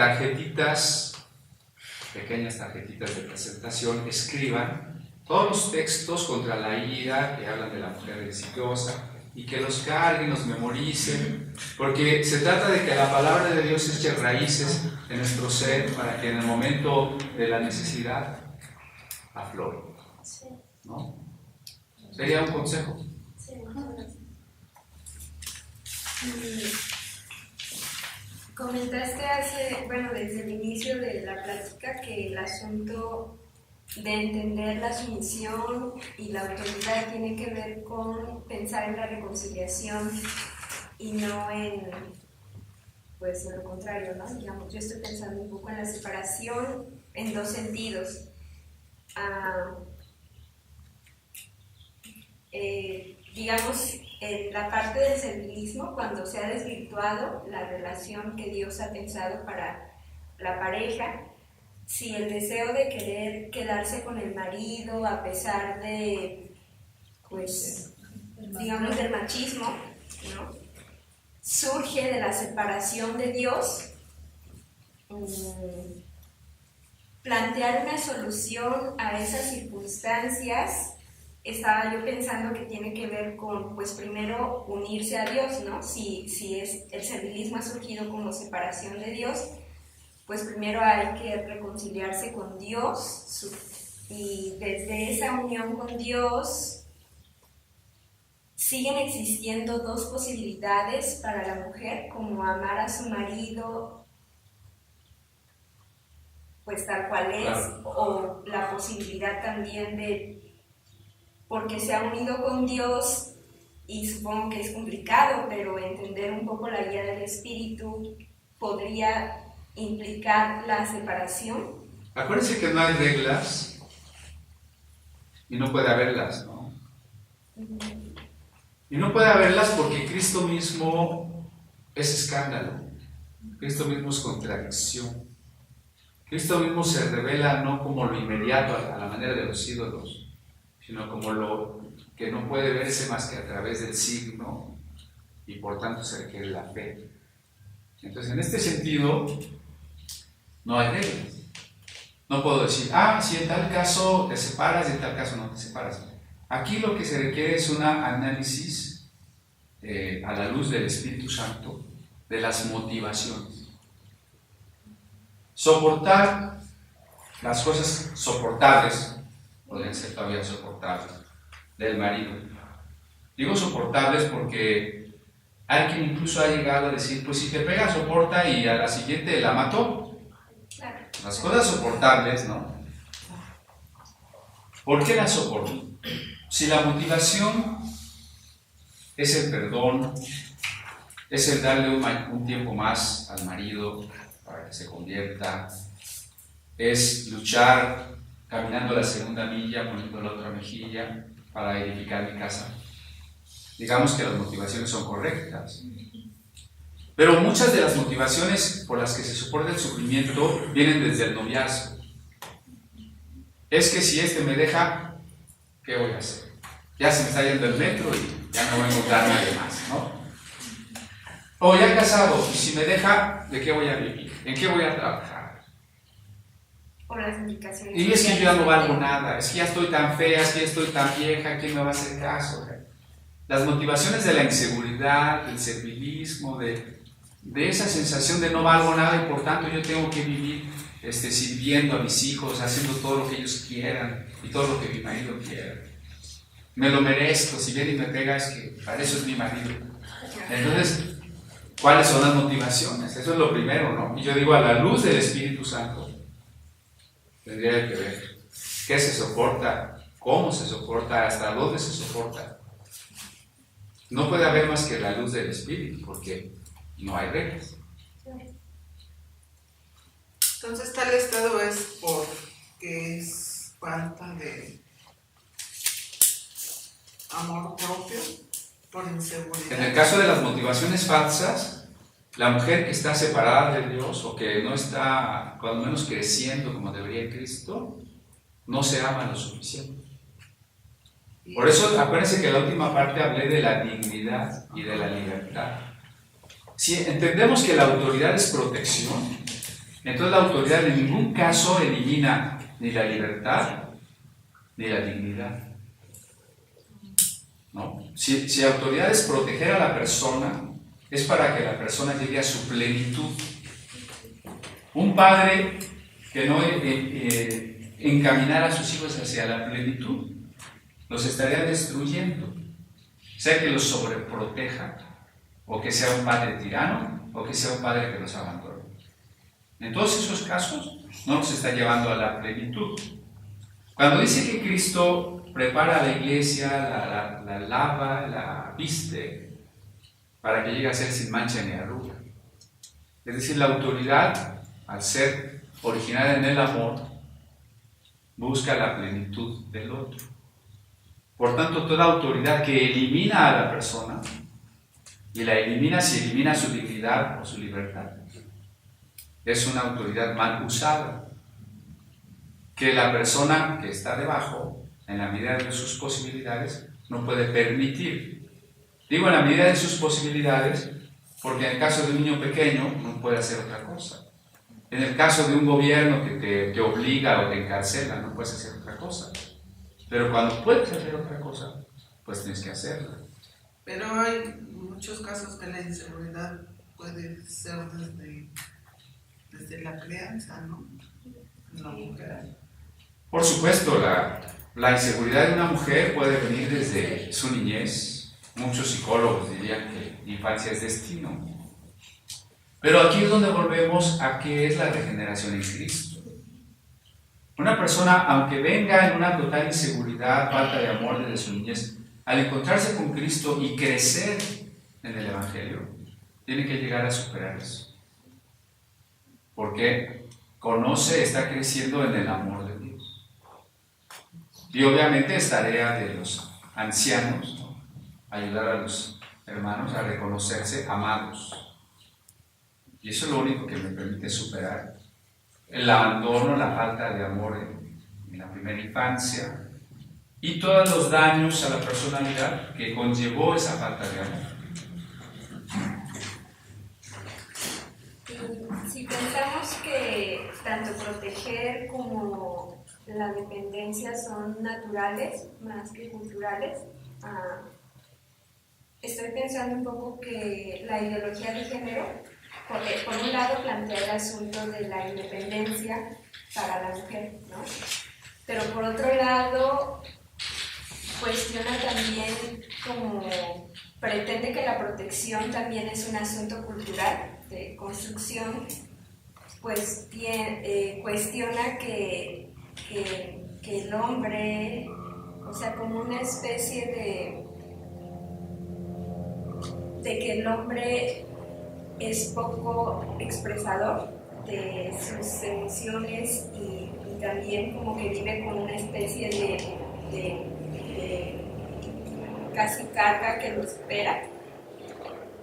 pequeñas tarjetitas de presentación, escriban todos los textos contra la ira que hablan de la mujer exitosa, y que los carguen, los memoricen, porque se trata de que la palabra de Dios eche raíces en nuestro ser para que en el momento de la necesidad aflore, ¿no? Sería un consejo. Sí, muchas gracias. Comentaste desde el inicio de la plática que el asunto de entender la sumisión y la autoridad tiene que ver con pensar en la reconciliación y no en lo contrario, ¿no? Digamos, yo estoy pensando un poco en la separación en dos sentidos. Digamos, en la parte del servilismo, cuando se ha desvirtuado la relación que Dios ha pensado para la pareja, si el deseo de querer quedarse con el marido a pesar de, digamos, del machismo, ¿no?, surge de la separación de Dios, plantear una solución a esas circunstancias. Estaba yo pensando que tiene que ver con, primero, unirse a Dios, ¿no? Si el servilismo ha surgido como separación de Dios, pues primero hay que reconciliarse con Dios, y desde esa unión con Dios siguen existiendo dos posibilidades para la mujer, como amar a su marido tal cual es, claro, o la posibilidad también de, porque se ha unido con Dios, y supongo que es complicado, pero entender un poco la guía del Espíritu podría implicar la separación. Acuérdense que no hay reglas y no puede haberlas, ¿no? Y no puede haberlas porque Cristo mismo es escándalo, Cristo mismo es contradicción. Cristo mismo se revela no como lo inmediato a la manera de los ídolos, sino como lo que no puede verse más que a través del signo, y por tanto se requiere la fe. Entonces, en este sentido, no hay reglas. No puedo decir, si en tal caso te separas y en tal caso no te separas. Aquí lo que se requiere es un análisis a la luz del Espíritu Santo de las motivaciones. Soportar las cosas soportables, podrían ser todavía soportables, del marido. Digo soportables porque hay quien incluso ha llegado a decir, pues si te pega, soporta, y a la siguiente la mató. Las cosas soportables, ¿no? ¿Por qué las soporto? Si la motivación es el perdón, es el darle un tiempo más al marido para que se convierta, es luchar caminando la segunda milla, poniendo la otra mejilla para edificar mi casa. Digamos que las motivaciones son correctas. Pero muchas de las motivaciones por las que se soporta el sufrimiento vienen desde el noviazgo. Es que si este me deja, ¿qué voy a hacer? Ya se me está yendo el metro y ya no voy a encontrar a nadie más, ¿no? O ya casado, y si me deja, ¿de qué voy a vivir? ¿En qué voy a trabajar? Por las indicaciones. Y es que yo ya no valgo nada, es que ya estoy tan fea, es que ya estoy tan vieja, ¿quién me va a hacer caso? Las motivaciones de la inseguridad, del servilismo, de esa sensación de no valgo nada y por tanto yo tengo que vivir sirviendo a mis hijos, haciendo todo lo que ellos quieran y todo lo que mi marido quiera. Me lo merezco, si viene y me pega es que para eso es mi marido. Entonces, ¿cuáles son las motivaciones? Eso es lo primero, ¿no? Y yo digo, a la luz del Espíritu Santo, tendría que ver qué se soporta, cómo se soporta, hasta dónde se soporta. No puede haber más que la luz del Espíritu, porque no hay reglas. Entonces, tal estado es porque es falta de amor propio, por inseguridad. En el caso de las motivaciones falsas, la mujer que está separada de Dios o que no está, cuando menos, creciendo como debería en Cristo, no se ama lo suficiente. Por eso, acuérdense que en la última parte hablé de la dignidad y de la libertad. Si entendemos que la autoridad es protección, entonces la autoridad en ningún caso elimina ni la libertad ni la dignidad. ¿no? Si autoridad es proteger a la persona, es para que la persona llegue a su plenitud. Un padre que no encaminara a sus hijos hacia la plenitud, los estaría destruyendo. Sea que los sobreproteja, o que sea un padre tirano, o que sea un padre que los abandone. En todos esos casos, no nos está llevando a la plenitud. Cuando dice que Cristo prepara a la iglesia, la lava, la viste, para que llegue a ser sin mancha ni arruga. Es decir, la autoridad, al ser originada en el amor, busca la plenitud del otro. Por tanto, toda autoridad que elimina a la persona, y la elimina si elimina su dignidad o su libertad, es una autoridad mal usada, que la persona que está debajo, en la medida de sus posibilidades, no puede permitir. Digo en la medida de sus posibilidades, porque en el caso de un niño pequeño no puede hacer otra cosa. En el caso de un gobierno que te obliga o te encarcela, no puedes hacer otra cosa. Pero cuando puedes hacer otra cosa, pues tienes que hacerla. Pero hay muchos casos que la inseguridad puede ser desde la crianza, ¿no? Por supuesto, la inseguridad de una mujer puede venir desde su niñez. Muchos psicólogos dirían que infancia es destino. Pero aquí es donde volvemos a qué es la regeneración en Cristo. Una persona, aunque venga en una total inseguridad, falta de amor desde su niñez, al encontrarse con Cristo y crecer en el Evangelio, tiene que llegar a superar eso. Porque conoce, está creciendo en el amor de Dios. Y obviamente es tarea de los ancianos, ¿no?, ayudar a los hermanos a reconocerse amados. Y eso es lo único que me permite superar el abandono, la falta de amor en la primera infancia y todos los daños a la personalidad que conllevó esa falta de amor. Si pensamos que tanto proteger como la dependencia son naturales más que culturales, estoy pensando un poco que la ideología de género, por un lado, plantea el asunto de la independencia para la mujer, ¿no? Pero por otro lado, cuestiona también como pretende que la protección también es un asunto cultural de construcción, pues cuestiona que el hombre, o sea, como una especie de que el hombre es poco expresador de sus emociones y también como que vive con una especie de casi carga que lo espera,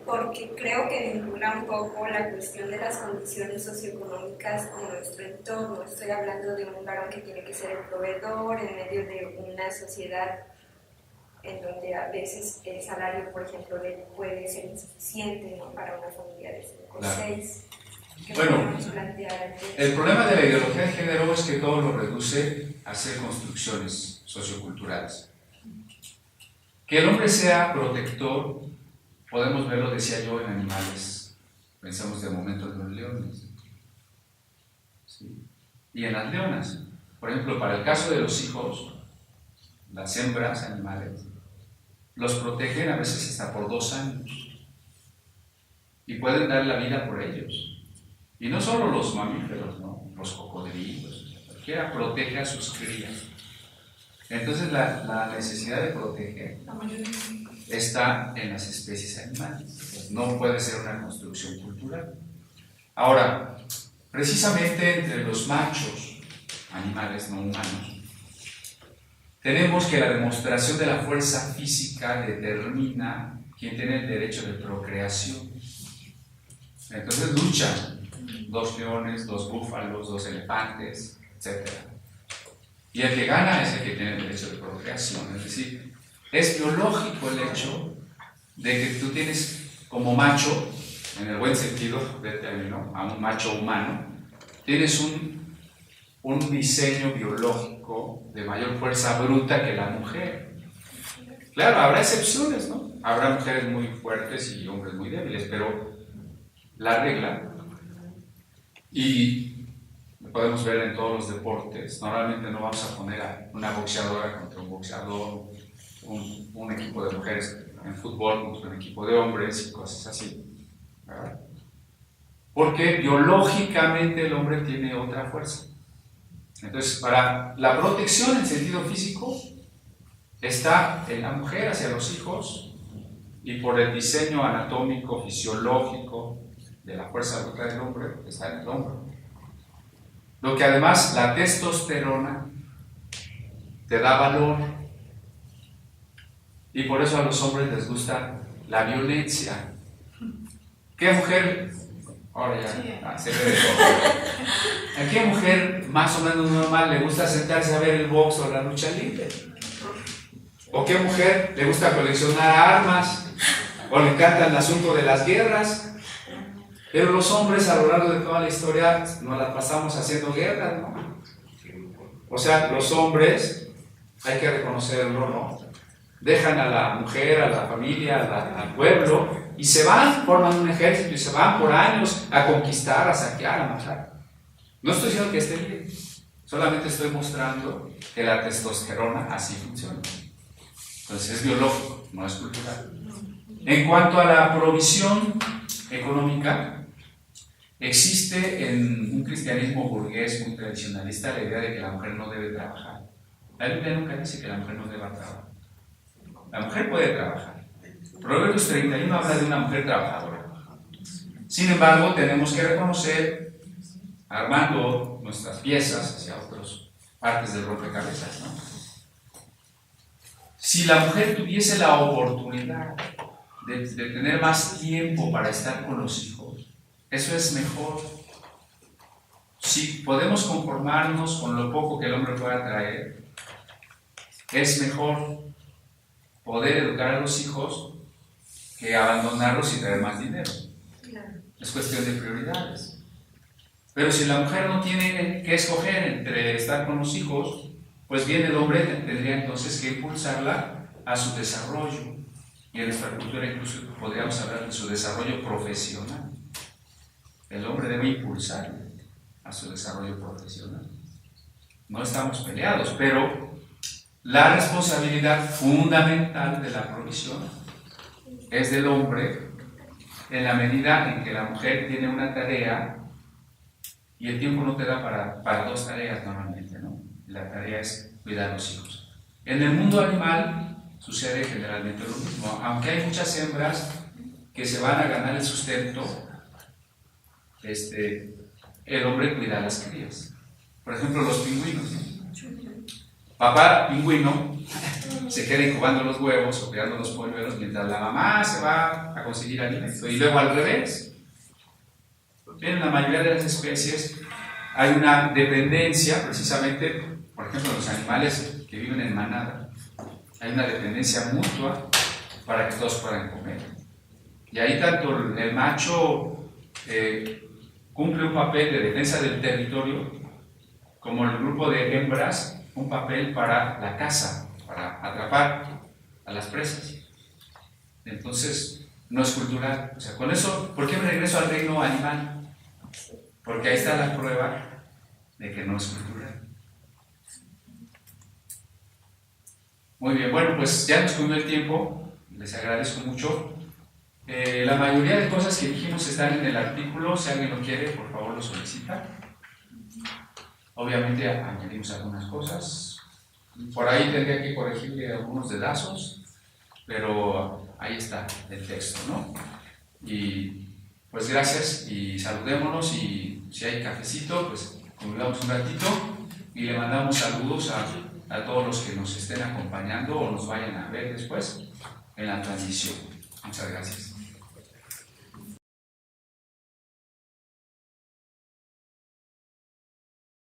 porque creo que vincula un poco la cuestión de las condiciones socioeconómicas con nuestro entorno. Estoy hablando de un varón que tiene que ser el proveedor en medio de una sociedad en donde a veces el salario, por ejemplo, puede ser insuficiente, ¿no?, para una familia de 5 o 6. Bueno, el problema de la ideología de género es que todo lo reduce a ser construcciones socioculturales. Que el hombre sea protector, podemos verlo, decía yo, en animales. Pensamos de momento en los leones, ¿sí?, y en las leonas. Por ejemplo, para el caso de los hijos, las hembras animales los protegen a veces hasta por 2 años y pueden dar la vida por ellos. Y no solo los mamíferos, ¿no?, los cocodrilos, cualquiera protege a sus crías. Entonces la necesidad de proteger está en las especies animales. No puede ser una construcción cultural. Ahora, precisamente entre los machos, animales no humanos, tenemos que la demostración de la fuerza física determina quién tiene el derecho de procreación. Entonces luchan 2 leones, 2 búfalos, 2 elefantes, etc. Y el que gana es el que tiene el derecho de procreación. Es decir, es biológico el hecho de que tú tienes como macho, en el buen sentido del término, a un macho humano, tienes un diseño biológico de mayor fuerza bruta que la mujer. Claro, habrá excepciones, ¿no? Habrá mujeres muy fuertes y hombres muy débiles, pero la regla, y lo podemos ver en todos los deportes, normalmente no vamos a poner a una boxeadora contra un boxeador, un equipo de mujeres en fútbol contra un equipo de hombres y cosas así, ¿verdad? Porque biológicamente el hombre tiene otra fuerza. Entonces, para la protección en sentido físico está en la mujer hacia los hijos, y por el diseño anatómico, fisiológico de la fuerza bruta del hombre está en el hombre. Lo que además la testosterona te da valor, y por eso a los hombres les gusta la violencia. ¿Qué mujer? Ahora ya se ve de todo. ¿A qué mujer más o menos normal le gusta sentarse a ver el box o la lucha libre? ¿O qué mujer le gusta coleccionar armas? ¿O le encanta el asunto de las guerras? Pero los hombres a lo largo de toda la historia nos la pasamos haciendo guerras, ¿no? O sea, los hombres, hay que reconocerlo, ¿no? Dejan a la mujer, a la familia, al pueblo, y se van, forman un ejército y se van por años a conquistar, a saquear, a matar. No estoy diciendo que esté bien, solamente estoy mostrando que la testosterona así funciona. Entonces es biológico, no es cultural. En cuanto a la provisión económica, existe en un cristianismo burgués muy tradicionalista la idea de que la mujer no debe trabajar. La Biblia nunca dice que la mujer no deba trabajar. La mujer puede trabajar. Proverbios 31 habla de una mujer trabajadora. Sin embargo, tenemos que reconocer, armando nuestras piezas hacia otras partes del rompecabezas, ¿no? Si la mujer tuviese la oportunidad de tener más tiempo para estar con los hijos, eso es mejor. Si podemos conformarnos con lo poco que el hombre pueda traer, es mejor poder educar a los hijos que abandonarlos y traer más dinero. Es cuestión de prioridades. Pero si la mujer no tiene que escoger entre estar con los hijos, pues bien, el hombre tendría entonces que impulsarla a su desarrollo. Y en nuestra cultura incluso podríamos hablar de su desarrollo profesional. El hombre debe impulsarla a su desarrollo profesional. No estamos peleados, pero la responsabilidad fundamental de la provisión es del hombre en la medida en que la mujer tiene una tarea y el tiempo no te da para dos tareas normalmente, ¿no? La tarea es cuidar a los hijos. En el mundo animal sucede generalmente lo mismo, aunque hay muchas hembras que se van a ganar el sustento, el hombre cuida a las crías. Por ejemplo, los pingüinos, ¿no? Papá pingüino se queda incubando los huevos o creando los polluelos mientras la mamá se va a conseguir alimento. Y luego al revés. En la mayoría de las especies hay una dependencia, precisamente, por ejemplo, los animales que viven en manada, hay una dependencia mutua para que todos puedan comer. Y ahí tanto el macho cumple un papel de defensa del territorio, como el grupo de hembras un papel para la caza, para atrapar a las presas. Entonces, no es cultural. O sea, con eso, ¿por qué me regreso al reino animal? Porque ahí está la prueba de que no es cultural. Muy bien, bueno, pues ya nos comió el tiempo, les agradezco mucho. La mayoría de cosas que dijimos están en el artículo, si alguien lo quiere, por favor lo solicita. Obviamente añadimos algunas cosas. Por ahí tendría que corregirle algunos dedazos, pero ahí está el texto, ¿no? Y pues gracias y saludémonos, y si hay cafecito, pues convidamos un ratito y le mandamos saludos a todos los que nos estén acompañando o nos vayan a ver después en la transmisión. Muchas gracias.